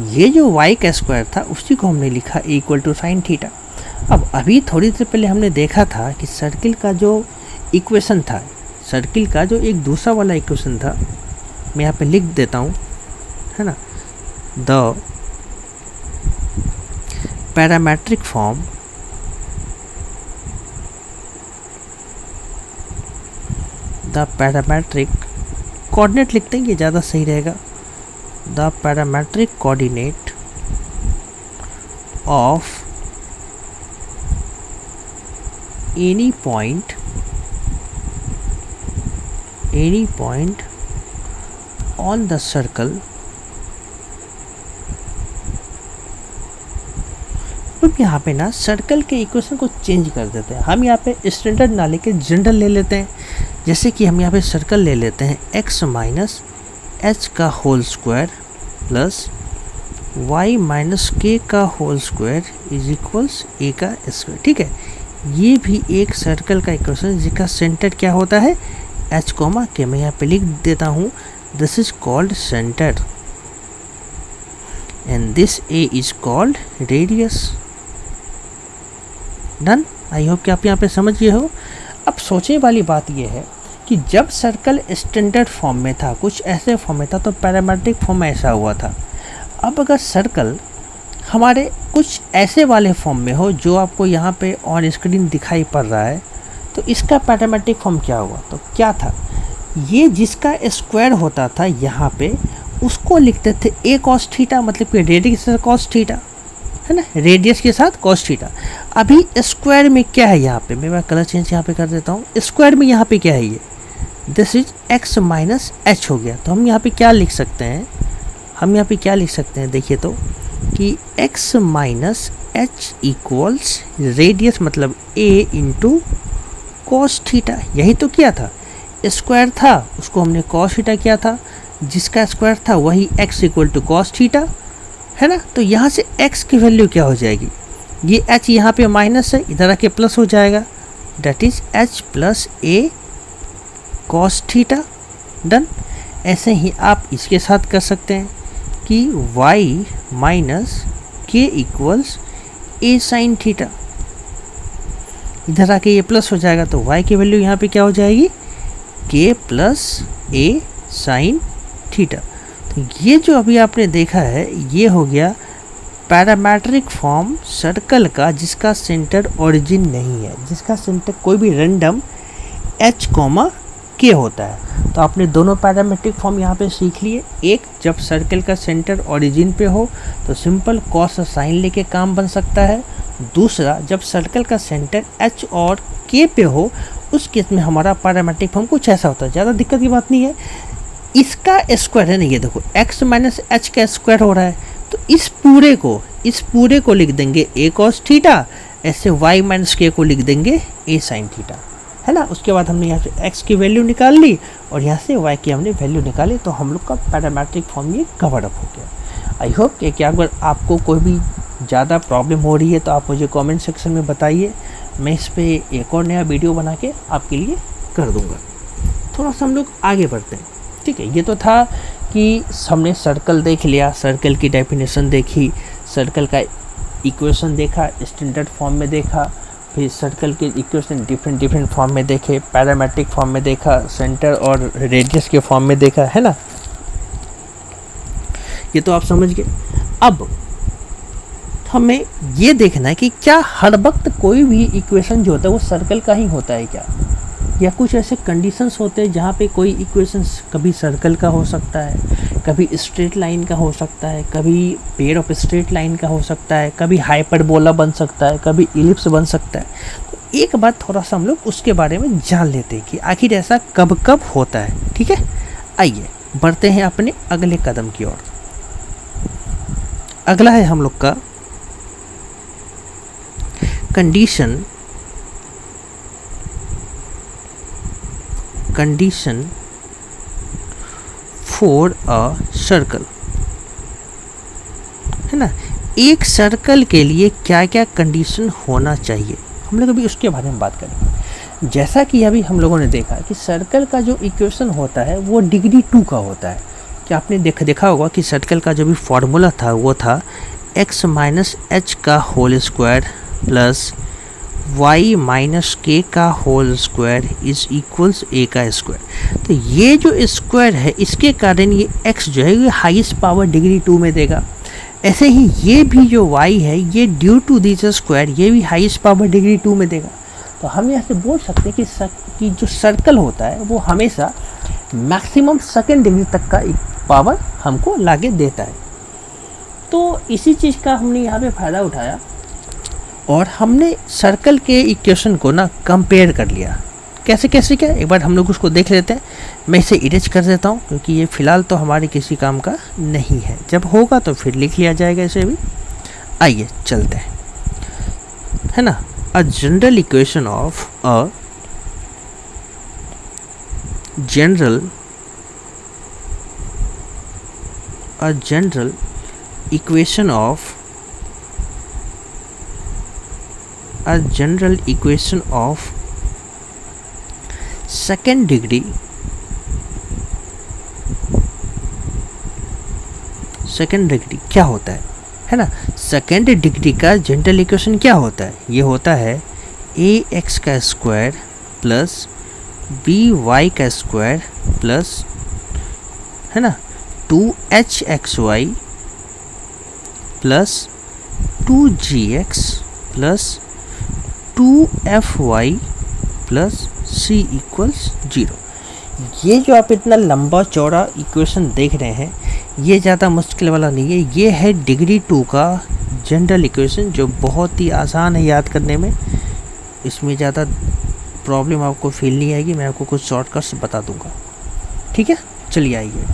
ये जो y का स्क्वायर था उसी को हमने लिखा a equal to sine theta. अब अभी थोड़ी देर पहले हमने देखा था कि सर्किल का जो इक्वेशन था, सर्किल का जो एक दूसरा वाला इक्वेशन था, मैं यहाँ पे लिख देता हूँ, है ना। द पैरामेट्रिक फॉर्म कोऑर्डिनेट लिखते हैं, ये ज़्यादा सही रहेगा। The parametric coordinate of any point on the circle अब यहाँ पे ना सर्कल के इक्वेशन को चेंज कर देते हैं। हम यहाँ पे स्टैंडर्ड ना लेके जनरल ले लेते हैं। जैसे कि हम यहाँ पे सर्कल ले लेते हैं x माइनस एच का whole square plus y minus k का whole square is equals a का स्क्वायर, ठीक है। ये भी एक सर्कल का इक्वेशन जिसका सेंटर क्या होता है, h कोमा के। मैं यहाँ पे लिख देता हूँ, this is called centre and this a is called radius. Done. I hope कि आप यहाँ पे समझ गए हो। अब सोचने वाली बात यह है कि जब सर्कल स्टैंडर्ड फॉर्म में था, कुछ ऐसे फॉर्म में था, तो पैरामेट्रिक फॉर्म ऐसा हुआ था। अब अगर सर्कल हमारे कुछ ऐसे वाले फॉर्म में हो जो आपको यहाँ पे ऑन स्क्रीन दिखाई पड़ रहा है, तो इसका पैरामेट्रिक फॉर्म क्या हुआ, तो क्या था, ये जिसका स्क्वायर होता था यहाँ पे उसको लिखते थे a cos थीटा, मतलब कि रेडियस के साथ cos थीटा, है ना, रेडियस के साथ cos थीटा। अभी स्क्वायर में क्या है, यहाँ पे मैं कलर चेंज यहाँ पे कर देता हूँ। स्क्वायर में यहाँ पे क्या है, ये this is x minus H हो गया। तो हम यहाँ पे क्या लिख सकते हैं, हम यहाँ पे क्या लिख सकते हैं, देखिए तो कि x minus H equals radius मतलब a इंटू कॉस थीटा। यही तो किया था, स्क्वायर था उसको हमने कॉस थीटा किया था, जिसका स्क्वायर था वही x equal to cos theta, है ना। तो यहाँ से x की वैल्यू क्या हो जाएगी, ये h यहाँ पे माइनस है, इधर आके प्लस हो जाएगा, that is h plus a cos theta. Done. ऐसे ही आप इसके साथ कर सकते हैं कि y माइनस के इक्वल्स a साइन थीटा, इधर आके ये प्लस हो जाएगा, तो y की वैल्यू यहाँ पे क्या हो जाएगी, k plus a sine theta. तो ये जो अभी आपने देखा है ये हो गया पैरामेट्रिक फॉर्म सर्कल का, जिसका सेंटर ओरिजिन नहीं है, जिसका सेंटर कोई भी रैंडम h कॉमा k होता है। तो आपने दोनों पैरामेट्रिक फॉर्म यहाँ पे सीख लिए। एक, जब सर्कल का सेंटर ओरिजिन पे हो तो सिंपल कॉस और साइन लेके काम बन सकता है। दूसरा, जब सर्कल का सेंटर h और k पे हो उस केस में हमारा पैरामेट्रिक फॉर्म कुछ ऐसा होता है, ज़्यादा दिक्कत की बात नहीं है। इसका स्क्वायर है ना, ये देखो x माइनस एच का स्क्वायर हो रहा है, तो इस पूरे को लिख देंगे a कॉस थीटा, ऐसे y माइनस के को लिख देंगे a साइन थीटा, है ना। उसके बाद हमने यहाँ से x की वैल्यू निकाल ली और यहाँ से y की हमने वैल्यू निकाली, तो हम लोग का पैरामेट्रिक फॉर्म ये कवर अप हो गया। आई होप कि क्या अगर आपको कोई भी ज़्यादा प्रॉब्लम हो रही है तो आप मुझे कमेंट सेक्शन में बताइए, मैं इस पर एक और नया वीडियो बना के आपके लिए कर दूँगा। थोड़ा सा हम लोग आगे बढ़ते हैं, ठीक है। ये तो था कि हमने सर्कल देख लिया, सर्कल की डेफिनेशन देखी, सर्कल का इक्वेशन देखा, स्टैंडर्ड फॉर्म में देखा, फिर सर्कल के इक्वेशन डिफरेंट फॉर्म में देखे, पैरामेट्रिक फॉर्म में देखा, सेंटर और रेडियस के फॉर्म में देखा, है ना। ये तो आप समझ गए। अब हमें ये देखना है कि क्या हर वक्त कोई भी इक्वेशन जो होता है वो सर्कल का ही होता है क्या, या कुछ ऐसे कंडीशंस होते हैं जहाँ पे कोई इक्वेशंस कभी सर्कल का हो सकता है, कभी स्ट्रेट लाइन का हो सकता है, कभी पेयर ऑफ स्ट्रेट लाइन का हो सकता है, कभी हाइपरबोला बन सकता है, कभी इलिप्स बन सकता है। तो एक बात थोड़ा सा हम लोग उसके बारे में जान लेते हैं कि आखिर ऐसा कब कब होता है, ठीक है। आइए बढ़ते हैं अपने अगले कदम की ओर। अगला है हम लोग का कंडीशन फॉर अ सर्कल, है ना। एक सर्कल के लिए क्या क्या कंडीशन होना चाहिए, हम लोग अभी उसके बारे में बात करेंगे। जैसा कि अभी हम लोगों ने देखा कि सर्कल का जो इक्वेशन होता है वो डिग्री 2 का होता है। क्या आपने देखा होगा कि सर्कल का जो भी फॉर्मूला था वो था x माइनस एच का whole square plus y minus k का whole square is equals a का स्क्वायर। तो ये जो स्क्वायर है इसके कारण ये x जो है ये हाईएस्ट पावर डिग्री 2 में देगा। ऐसे ही ये भी जो y है ये ड्यू टू दिस स्क्वायर ये भी हाईएस्ट पावर डिग्री 2 में देगा। तो हम यहाँ से बोल सकते हैं कि जो सर्कल होता है वो हमेशा मैक्सिमम सेकेंड डिग्री तक का एक पावर हमको लाके देता है। तो इसी चीज़ का हमने यहाँ पे फ़ायदा उठाया और हमने सर्कल के इक्वेशन को ना कंपेयर कर लिया। कैसे कैसे क्या, एक बार हम लोग उसको देख लेते हैं। मैं इसे इरेज कर देता हूँ क्योंकि ये फ़िलहाल तो हमारे किसी काम का नहीं है, जब होगा तो फिर लिख लिया जाएगा इसे भी। आइए चलते हैं, है ना। A general equation of a general equation of second degree क्या होता है ना। सेकेंड डिग्री का जनरल इक्वेशन क्या होता है, ये होता है ax का स्क्वायर प्लस by का स्क्वायर प्लस, है ना, 2hxy plus 2gx plus 2fy plus c equals 0। ये जो आप इतना लंबा चौड़ा इक्वेशन देख रहे हैं ये ज़्यादा मुश्किल वाला नहीं है, ये है डिग्री 2 का जनरल इक्वेशन जो बहुत ही आसान है याद करने में। इसमें ज़्यादा प्रॉब्लम आपको फील नहीं आएगी, मैं आपको कुछ शॉर्टकट्स बता दूंगा, ठीक है। चलिए आइए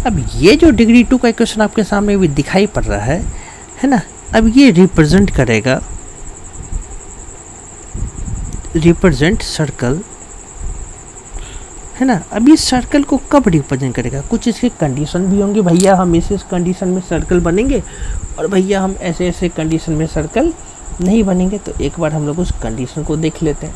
अब ये जो डिग्री 2 का इक्वेशन आपके सामने भी दिखाई पड़ रहा है ना, अब ये रिप्रेजेंट करेगा, रिप्रेजेंट सर्कल, है ना। अब इस सर्कल को कब रिप्रेजेंट करेगा, कुछ इसके कंडीशन भी होंगे, भैया हम इस कंडीशन में सर्कल बनेंगे और भैया हम ऐसे ऐसे कंडीशन में सर्कल नहीं बनेंगे। तो एक बार हम लोग उस कंडीशन को देख लेते हैं।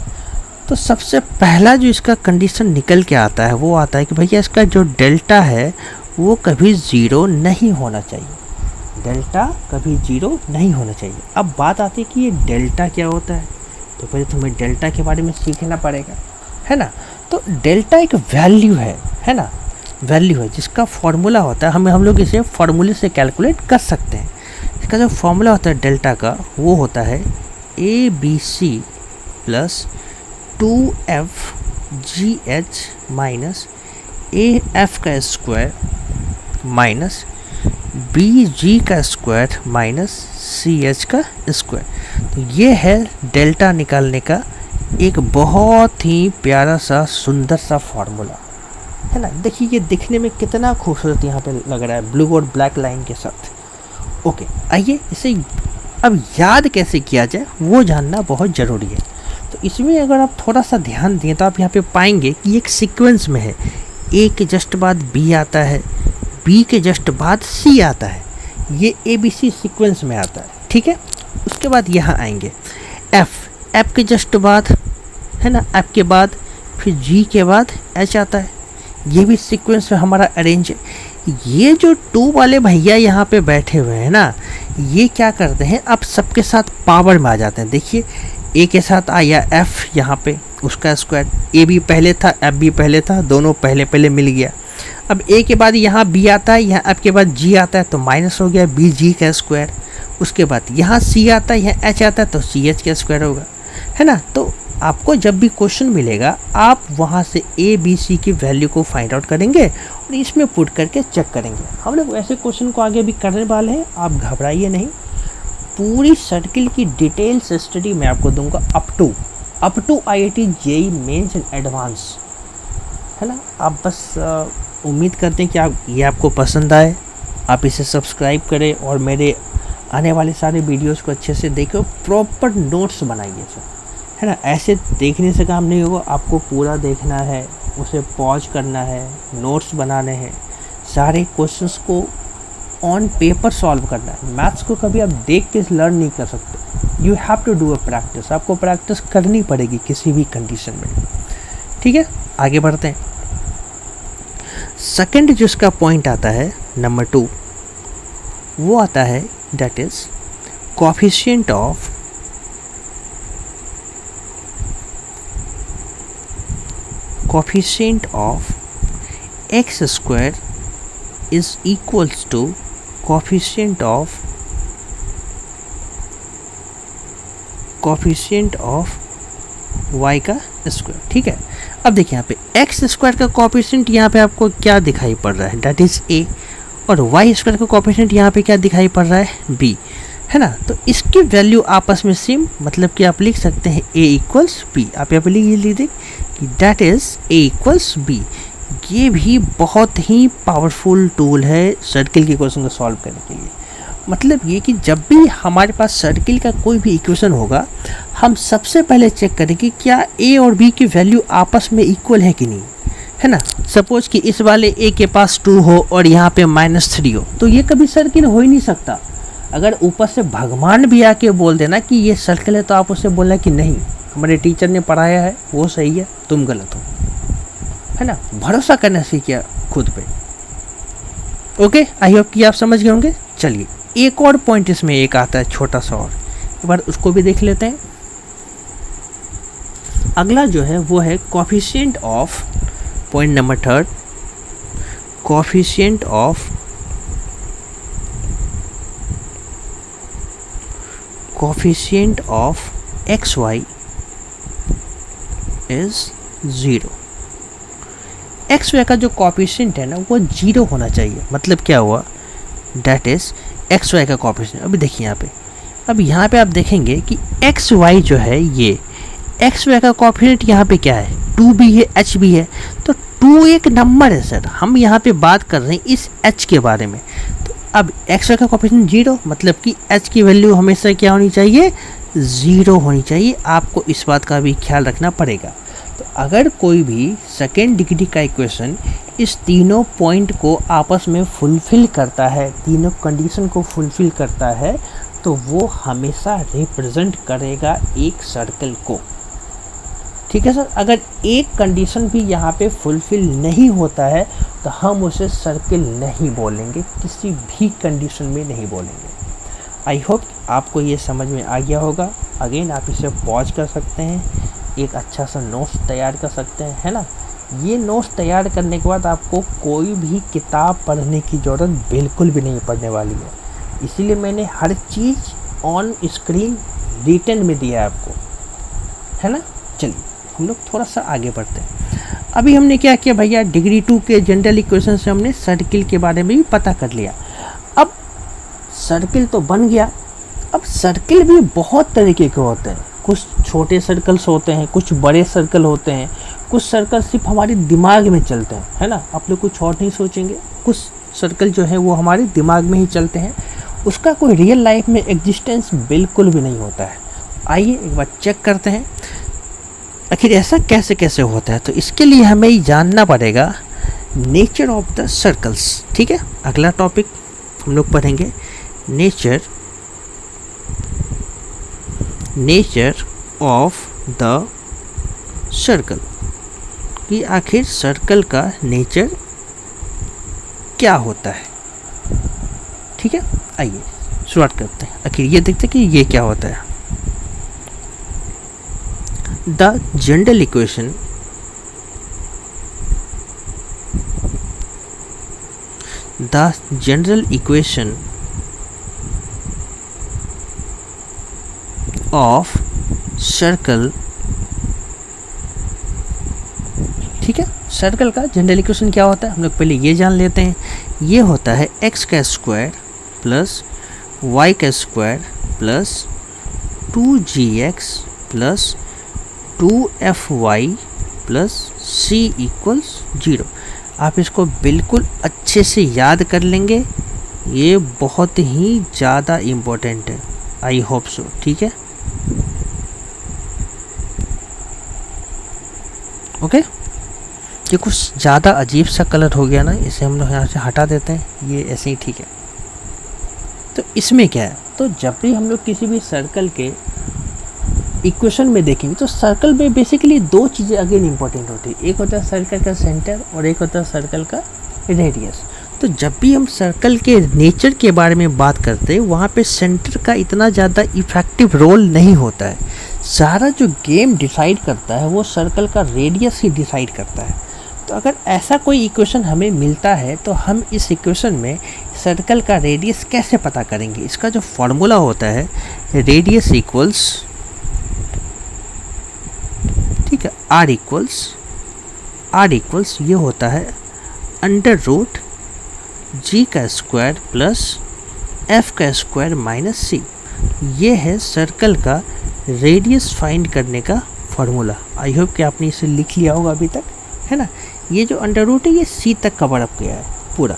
तो सबसे पहला जो इसका कंडीशन निकल के आता है वो आता है कि भैया इसका जो डेल्टा है वो कभी ज़ीरो नहीं होना चाहिए, डेल्टा कभी ज़ीरो नहीं होना चाहिए। अब बात आती है कि ये डेल्टा क्या होता है, तो पहले तुम्हें डेल्टा के बारे में सीखना पड़ेगा, है ना। तो डेल्टा एक वैल्यू है ना, वैल्यू है जिसका फॉर्मूला होता है, हम लोग इसे फॉर्मूले से कैलकुलेट कर सकते हैं। इसका जो फॉर्मूला होता है डेल्टा का वो होता है ABC plus 2FGH minus AF का स्क्वायर माइनस BG का स्क्वायर माइनस CH का स्क्वायर। तो ये है डेल्टा निकालने का एक बहुत ही प्यारा सा सुंदर सा फॉर्मूला, है ना। देखिए ये दिखने में कितना खूबसूरत यहाँ पे लग रहा है ब्लू और ब्लैक लाइन के साथ। ओके, आइए इसे अब याद कैसे किया जाए वो जानना बहुत ज़रूरी है। तो इसमें अगर आप थोड़ा सा ध्यान दें तो आप यहाँ पे पाएंगे कि एक सीक्वेंस में है, ए के जस्ट बाद बी आता है, बी के जस्ट बाद सी आता है, ये ABC सीक्वेंस में आता है, ठीक है। उसके बाद यहाँ आएंगे एफ के जस्ट बाद, है ना, एफ के बाद फिर जी के बाद एच आता है, ये भी सीक्वेंस में हमारा अरेंज है। ये जो 2 वाले भैया यहाँ पे बैठे हुए हैं ना, ये क्या करते हैं, अब सबके साथ पावर में आ जाते हैं। देखिए ए के साथ आया एफ यहाँ पे, उसका स्क्वायर, ए भी पहले था एफ भी पहले था, दोनों पहले पहले मिल गया। अब ए के बाद यहाँ बी आता है, यहाँ एफ के बाद जी आता है तो माइनस हो गया BG का स्क्वायर। उसके बाद यहाँ सी आता है, यहाँ एच आता है तो CH का स्क्वायर होगा, है ना। तो आपको जब भी क्वेश्चन मिलेगा आप वहाँ से ABC की वैल्यू को फाइंड आउट करेंगे और इसमें पुट करके चेक करेंगे। हम लोग ऐसे क्वेश्चन को आगे भी करने वाले हैं, आप घबराइए नहीं। पूरी सर्किल की डिटेल्स स्टडी मैं आपको दूंगा up to IIT JEE mains and advance, है ना। आप बस उम्मीद करते हैं कि ये आपको पसंद आए, आप इसे सब्सक्राइब करें और मेरे आने वाले सारे वीडियोस को अच्छे से देखें, प्रॉपर नोट्स बनाइए सर, है ना। ऐसे देखने से काम नहीं होगा, आपको पूरा देखना है, उसे पॉज करना है, नोट्स बनाने हैं, सारे क्वेश्चंस को ऑन पेपर सॉल्व करना है। मैथ्स को कभी आप देख के लर्न नहीं कर सकते, you have to do a practice, आपको प्रैक्टिस करनी पड़ेगी किसी भी कंडीशन में, ठीक है। आगे बढ़ते हैं। सेकंड जो इसका पॉइंट आता है नंबर 2, वो आता है that is coefficient of x square is equals to coefficient of y का स्क्वायर, ठीक है। अब देखिए यहाँ पे x स्क्वायर का कोएफिशिएंट यहाँ पे आपको क्या दिखाई पड़ रहा है, दैट इज a, और y स्क्वायर का कोएफिशिएंट यहाँ पे क्या दिखाई पड़ रहा है, b, है ना। तो इसकी वैल्यू आपस में सेम, मतलब कि आप लिख सकते हैं a इक्वल्स b। आप यहाँ पे लिख लीजिए कि that is a equals b। ये भी बहुत ही पावरफुल टूल है सर्किल के क्वेश्चन को सॉल्व करने के लिए। मतलब ये कि जब भी हमारे पास सर्किल का कोई भी इक्वेशन होगा, हम सबसे पहले चेक करेंगे क्या a और b की वैल्यू आपस में इक्वल है कि नहीं, है ना। सपोज कि इस वाले a के पास 2 हो और यहाँ पे -3 हो, तो ये कभी सर्किल हो ही नहीं सकता। अगर ऊपर से भगवान भी आके बोल देना कि ये सर्किल है, तो आप उससे बोलना कि नहीं, हमारे टीचर ने पढ़ाया है वो सही है, तुम गलत हो, है ना। भरोसा करना सीखिए खुद पे। ओके, आई होप कि आप समझ गए होंगे। चलिए एक और पॉइंट इसमें एक आता है छोटा सा, और एक बार उसको भी देख लेते हैं। अगला जो है वो है coefficient of, point number 3, coefficient of xy is 0। xy का जो कोएफिशिएंट है ना वो 0 होना चाहिए। मतलब क्या हुआ, दैट इज xy का कोएफिशिएंट। अभी देखिए यहाँ पे, अब यहाँ पे आप देखेंगे कि xy जो है, ये xy का कोएफिशिएंट यहाँ पे क्या है, 2 भी है, h भी है। तो 2 एक नंबर है सर, हम यहाँ पे बात कर रहे हैं इस h के बारे में। तो अब x का कोएफिशिएंट 0, मतलब कि h की वैल्यू हमेशा क्या होनी चाहिए, 0 होनी चाहिए। आपको इस बात का भी ख्याल रखना पड़ेगा। तो अगर कोई भी सेकेंड डिग्री का इक्वेशन इस तीनों पॉइंट को आपस में फुलफ़िल करता है, तीनों कंडीशन को फुलफ़िल करता है, तो वो हमेशा रिप्रेजेंट करेगा एक सर्कल को। ठीक है सर, अगर एक कंडीशन भी यहाँ पे फुलफ़िल नहीं होता है तो हम उसे सर्कल नहीं बोलेंगे, किसी भी कंडीशन में नहीं बोलेंगे। आई होप आपको ये समझ में आ गया होगा। अगेन आप इसे पॉज कर सकते हैं, एक अच्छा सा नोट्स तैयार कर सकते हैं, है ना। ये नोट्स तैयार करने के बाद आपको कोई भी किताब पढ़ने की ज़रूरत बिल्कुल भी नहीं पड़ने वाली है, इसीलिए मैंने हर चीज़ ऑन स्क्रीन रिटन में दिया है आपको, है ना। चलिए हम लोग थोड़ा सा आगे बढ़ते हैं। अभी हमने क्या किया भैया, डिग्री 2 के जनरल इक्वेशन से हमने सर्किल के बारे में भी पता कर लिया। अब सर्किल तो बन गया, अब सर्किल भी बहुत तरीके के होते हैं। कुछ छोटे सर्कल्स होते हैं, कुछ बड़े सर्कल होते हैं, कुछ सर्कल सिर्फ हमारे दिमाग में चलते हैं, है ना। आप लोग कुछ और नहीं सोचेंगे, कुछ सर्कल जो है वो हमारे दिमाग में ही चलते हैं, उसका कोई रियल लाइफ में एग्जिस्टेंस बिल्कुल भी नहीं होता है। आइए एक बार चेक करते हैं आखिर ऐसा कैसे कैसे होता है। तो इसके लिए हमें ये जानना पड़ेगा नेचर ऑफ द सर्कल्स। ठीक है, अगला टॉपिक हम लोग पढ़ेंगे नेचर ऑफ द सर्कल, कि आखिर सर्कल का नेचर क्या होता है। ठीक है, आइए शुरुआत करते हैं। आखिर ये देखते हैं कि ये क्या होता है। The general equation of circle. ठीक है, सर्कल का जनरल इक्वेशन क्या होता है हम लोग पहले ये जान लेते हैं। ये होता है x का स्क्वायर प्लस y का square plus 2gx plus 2fy plus c equals 0। आप इसको बिल्कुल अच्छे से याद कर लेंगे, ये बहुत ही ज़्यादा इम्पोर्टेंट है। I hope so. ठीक है, ओके। ये कुछ ज़्यादा अजीब सा कलर हो गया ना, इसे हम लोग यहाँ से हटा देते हैं, ये ऐसे ही ठीक है। तो इसमें क्या है, तो जब भी हम लोग किसी भी सर्कल के इक्वेशन में देखेंगे तो सर्कल में बेसिकली दो चीज़ें अगेन इंपॉर्टेंट होती है। एक होता है सर्कल का सेंटर और एक होता है सर्कल का रेडियस। तो जब भी हम सर्कल के नेचर के बारे में बात करते हैं वहाँ पे सेंटर का इतना ज़्यादा इफेक्टिव रोल नहीं होता है। सारा जो गेम डिसाइड करता है वो सर्कल का रेडियस ही डिसाइड करता है। तो अगर ऐसा कोई इक्वेशन हमें मिलता है तो हम इस इक्वेशन में सर्कल का रेडियस कैसे पता करेंगे। इसका जो फॉर्मूला होता है रेडियस इक्वल्स, ठीक है, आर इक्वल्स ये होता है अंडर रूट जी का स्क्वायर प्लस एफ का स्क्वायर माइनस सी। ये है सर्कल का रेडियस फाइंड करने का फॉर्मूला। आई होप कि आपने इसे लिख लिया होगा अभी तक, है ना। ये जो अंडर रूट है ये सी तक कवर अप किया है पूरा,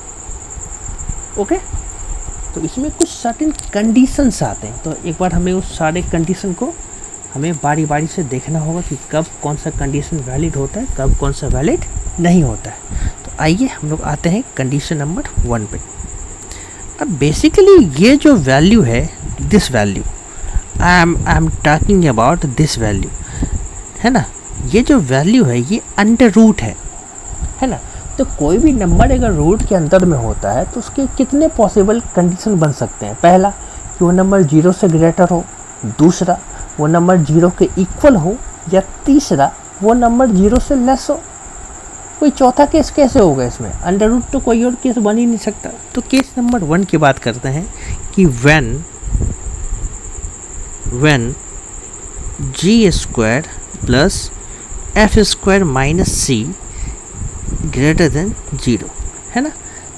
ओके। तो इसमें कुछ सर्टेन कंडीशंस आते हैं, तो एक बार हमें उस सारे कंडीशन को हमें बारी बारी से देखना होगा कि कब कौन सा कंडीशन वैलिड होता है, कब कौन सा वैलिड नहीं होता है। तो आइए हम लोग आते हैं कंडीशन नंबर 1 पे। अब बेसिकली ये जो वैल्यू है, this value, I am talking about this value, है ना। ये जो वैल्यू है ये अंडर रूट है ना। तो कोई भी नंबर अगर रूट के अंदर में होता है तो उसके कितने पॉसिबल कंडीशन बन सकते हैं। पहला कि वो नंबर 0 से ग्रेटर हो, दूसरा वो नंबर 0 के इक्वल हो, या तीसरा वो नंबर 0 से लेस हो। कोई चौथा केस कैसे होगा इसमें, अंडर रूट तो कोई और केस बन ही नहीं सकता। तो केस नंबर 1 की बात करते हैं कि when g square plus F square minus c greater than 0, है ना।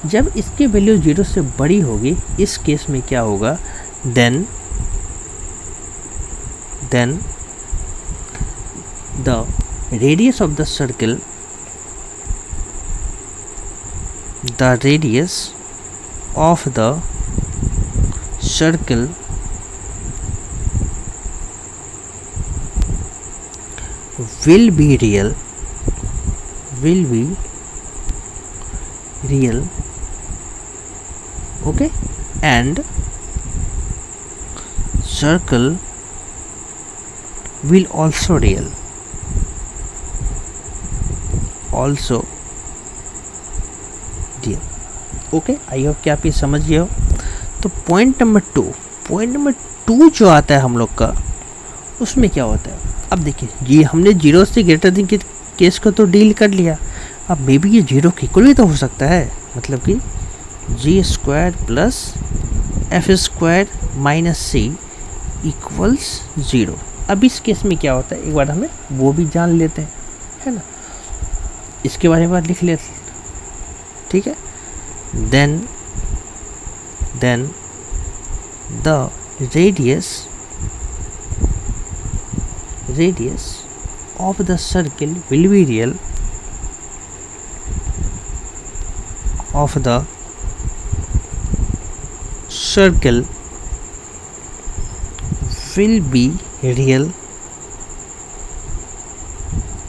जब इसकी वैल्यू 0 से बड़ी होगी, इस केस में क्या होगा, then the radius of the circle the radius of the circle will be real okay, and circle will also real okay. I hope कि आप ये समझ गए हो। तो पॉइंट नंबर टू जो आता है हम लोग का, उसमें क्या होता है, अब देखिए ये हमने जीरो से ग्रेटर देन के केस को तो डील कर लिया। अब मे बी ये जीरो के इक्वल भी तो हो सकता है, मतलब कि G square plus F square minus C equals zero. अब इस केस में क्या होता है, एक बार हमें वो भी जान लेते हैं, है ना। इसके बारे में लिख लेते, ठीक है। Then the radius of the circle will be real of the circle will be real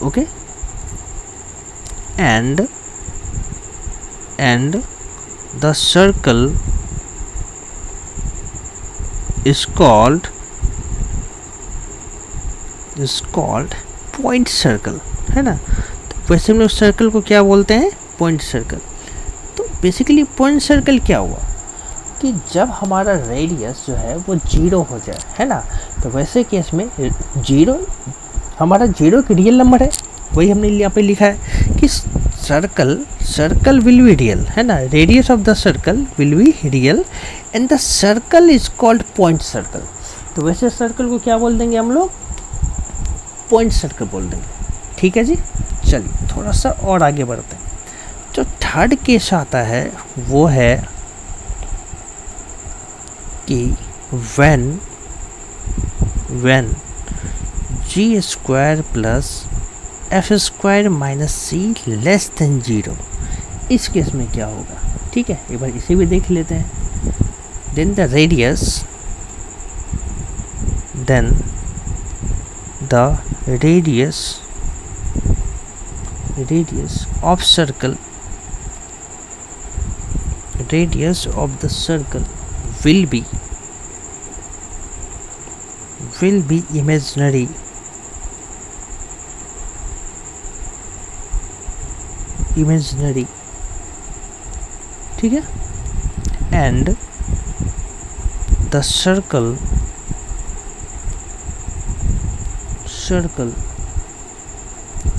okay, and the circle is called point circle, है ना। तो वैसे हम लोग सर्कल को क्या बोलते हैं, पॉइंट सर्कल। तो बेसिकली पॉइंट सर्कल क्या हुआ कि जब हमारा रेडियस जो है वो जीरो हो जाए, है ना। तो वैसे केस में जीरो हमारा जीरो की रियल नंबर है, वही हमने यहाँ पे लिखा है कि सर्कल विल बी रियल, है ना। Radius of the circle will be real and the circle is called point circle. तो वैसे सर्कल को क्या बोल देंगे हम लोग, पॉइंट सर्कल बोल देंगे, ठीक है जी। चलिए थोड़ा सा और आगे बढ़ते हैं। जो थर्ड केस आता है वो है कि when g square plus F square minus c less than zero, इस केस में क्या होगा, ठीक है। एक बार इसे भी देख लेते हैं। Then the radius of circle the circle will be imaginary ठीक है, and the circle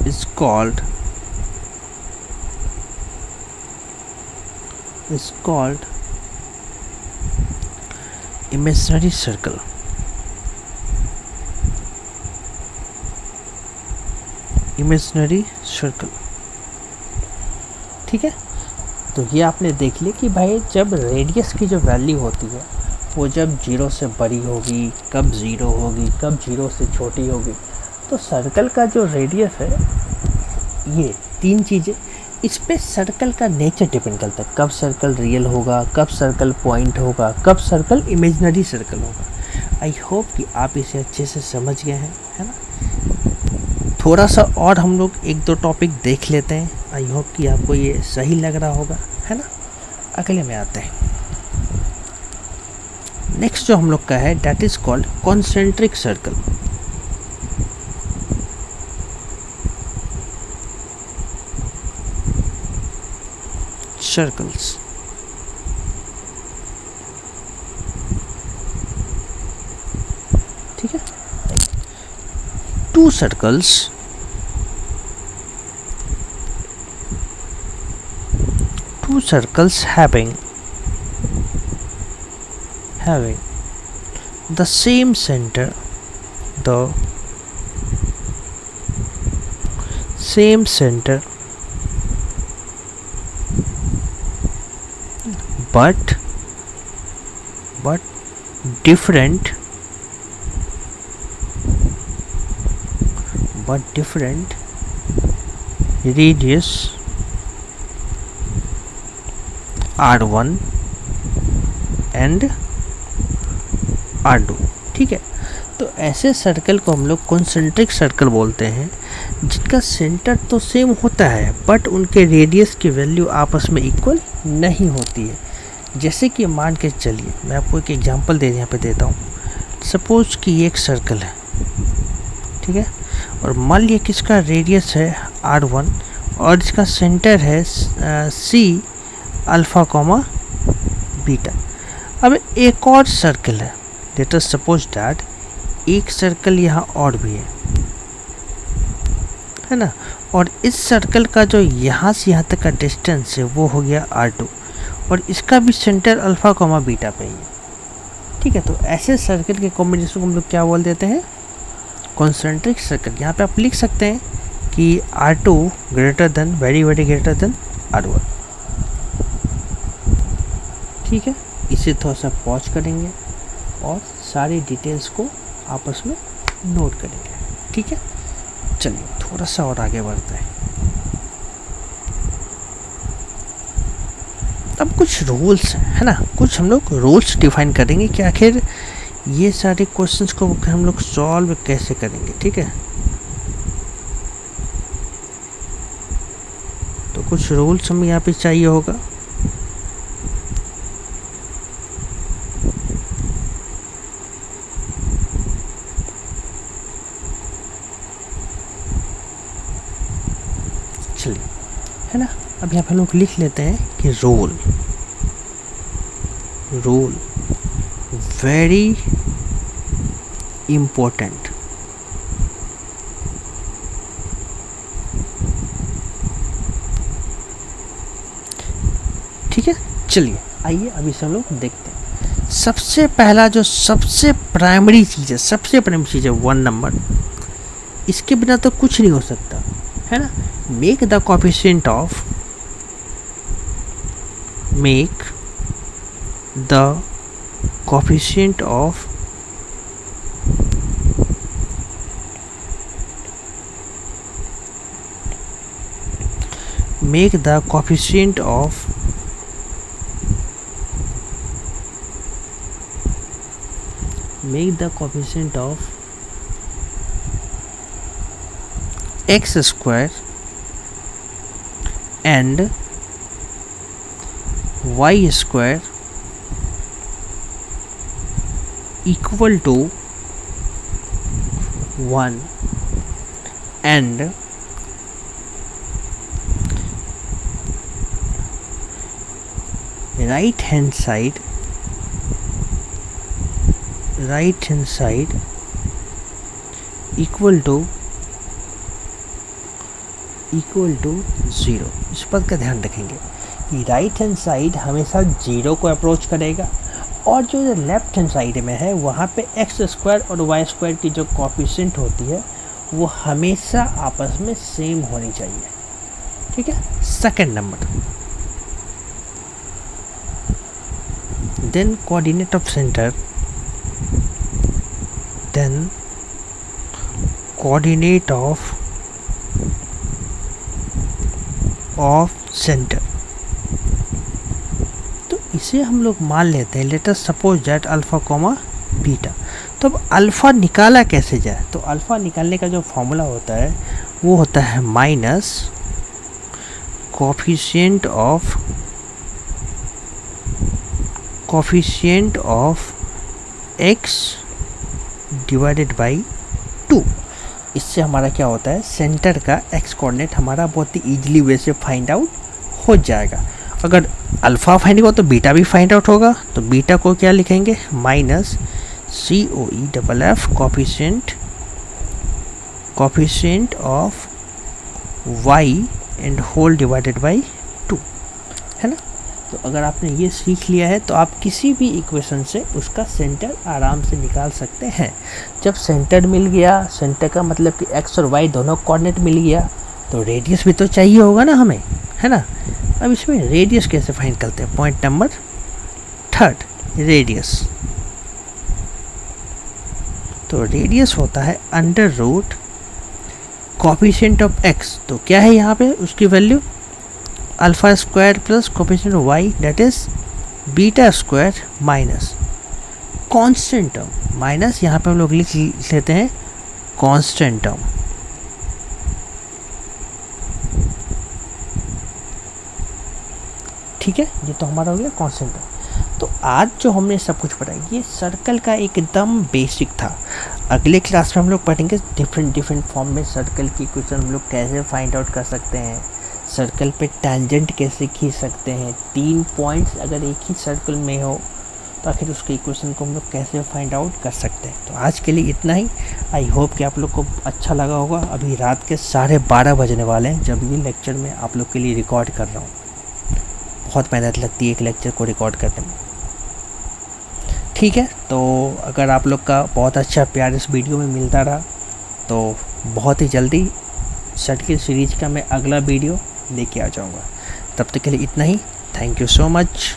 is called imaginary circle, ठीक है। तो ये आपने देख लिया कि भाई जब रेडियस की जो वैल्यू होती है वो जब जीरो से बड़ी होगी, कब ज़ीरो होगी, कब जीरो से छोटी होगी। तो सर्कल का जो रेडियस है, ये तीन चीज़ें, इस पे सर्कल का नेचर डिपेंड करता है। कब सर्कल रियल होगा, कब सर्कल पॉइंट होगा, कब सर्कल इमेजिनरी सर्कल होगा। आई होप कि आप इसे अच्छे से समझ गए हैं, है ना। थोड़ा सा और हम लोग एक दो टॉपिक देख लेते हैं। आई होप कि आपको ये सही लग रहा होगा, है ना। अगले में आते हैं। नेक्स्ट जो हम लोग का है that is called concentric circle. circles, ठीक है। two circles having the same center, but different radius R1 and R2, ठीक है। तो ऐसे सर्कल को हम लोग कॉन्सेंट्रिक सर्कल बोलते हैं, जिनका सेंटर तो सेम होता है बट उनके रेडियस की वैल्यू आपस में इक्वल नहीं होती है। जैसे कि मान के चलिए, मैं आपको एक एग्जांपल यहाँ पे देता हूँ। सपोज कि ये एक सर्कल है, ठीक है, और मान लिया कि इसका रेडियस है R1 और इसका सेंटर है C अल्फ़ा कॉमा बीटा। अब एक और सर्कल है, लेट अस सपोज दैट एक सर्कल यहाँ और भी है ना, और इस सर्कल का जो यहाँ से यहाँ तक का डिस्टेंस है वो हो गया R2 और इसका भी सेंटर अल्फ़ा कॉमा बीटा पे ही है, ठीक है। तो ऐसे सर्कल के कॉम्बिनेशन को हम लोग क्या बोल देते हैं, कॉन्सेंट्रिक सर्कल। यहाँ पे आप लिख सकते हैं कि R2 greater than very greater than R1, ठीक है। इसे थोड़ा सा पॉज करेंगे और सारी डिटेल्स को आपस में नोट करेंगे, ठीक है। चलिए थोड़ा सा और आगे बढ़ते हैं। अब कुछ रूल्स है ना, कुछ हम लोग रूल्स डिफाइन करेंगे कि आखिर ये सारे क्वेश्चंस को हम लोग सॉल्व कैसे करेंगे, ठीक है। तो कुछ रूल्स हमें यहाँ पे चाहिए होगा। चलिए, है ना, अब यहाँ पे हम लोग लिख लेते हैं कि रूल वेरी इम्पोर्टेंट, ठीक है। चलिए आइए अभी से हम लोग देखते हैं। सबसे पहला जो सबसे प्राइमरी चीज़ है 1 नंबर, इसके बिना तो कुछ नहीं हो सकता, है ना। Make the coefficient of x square and y square equal to 1 and right hand side equal to 0। इस बात का ध्यान रखेंगे कि राइट हैंड साइड हमेशा 0 को अप्रोच करेगा और जो लेफ्ट हैंड साइड में है वहाँ पे एक्स स्क्वायर और वाई स्क्वायर की जो कोएफिशिएंट होती है वो हमेशा आपस में सेम होनी चाहिए, ठीक है। Second number, then coordinate of center center. तो इसे हम लोग मान लेते हैं, let us suppose that alpha comma beta. तो अब अल्फ़ा निकाला कैसे जाए, तो अल्फ़ा निकालने का जो फॉर्मूला होता है वो होता है minus coefficient of x divided by 2। इससे हमारा क्या होता है, सेंटर का x कोऑर्डिनेट हमारा बहुत ही ईजिली वे से फाइंड आउट हो जाएगा। अगर अल्फ़ा फाइंड होगा तो बीटा भी फाइंड आउट होगा। तो बीटा को क्या लिखेंगे, minus COEFF coefficient of y and whole divided by 2, है ना। तो अगर आपने ये सीख लिया है तो आप किसी भी इक्वेशन से उसका सेंटर आराम से निकाल सकते हैं। जब सेंटर मिल गया, सेंटर का मतलब कि x और y दोनों कोऑर्डिनेट मिल गया, तो रेडियस भी तो चाहिए होगा ना हमें, है ना। अब इसमें रेडियस कैसे फाइंड करते हैं, पॉइंट नंबर 3, रेडियस। तो रेडियस होता है under root coefficient of x। तो क्या है यहाँ पे उसकी value alpha square plus coefficient y that is beta square minus constant term, minus यहाँ पे हम लोग लिख लेते हैं कांस्टेंट टर्म। ठीक है, ये तो हमारा हो गया कांस्टेंट टर्म। तो आज जो हमने सब कुछ पढ़ा ये सर्कल का एकदम बेसिक था। अगले क्लास में हम लोग पढ़ेंगे डिफरेंट फॉर्म में सर्कल की क्वेश्चन हम लोग कैसे फाइंड आउट कर सकते हैं, सर्कल पे टेंजेंट कैसे खींच सकते हैं, 3 पॉइंट्स अगर एक ही सर्कल में हो तो आखिर उसके इक्वेशन को हम लोग कैसे फाइंड आउट कर सकते हैं। तो आज के लिए इतना ही। आई होप कि आप लोग को अच्छा लगा होगा। अभी रात के 12:30 बजने वाले हैं जब ये लेक्चर मैं आप लोग के लिए रिकॉर्ड कर रहा हूँ। बहुत मेहनत लगती है एक लेक्चर को रिकॉर्ड करने में। ठीक है, तो अगर आप लोग का बहुत अच्छा प्यार इस वीडियो में मिलता रहा तो बहुत ही जल्दी सर्कल सीरीज का मैं अगला वीडियो लेके आ जाऊँगा। तब तक के लिए इतना ही। Thank you so much.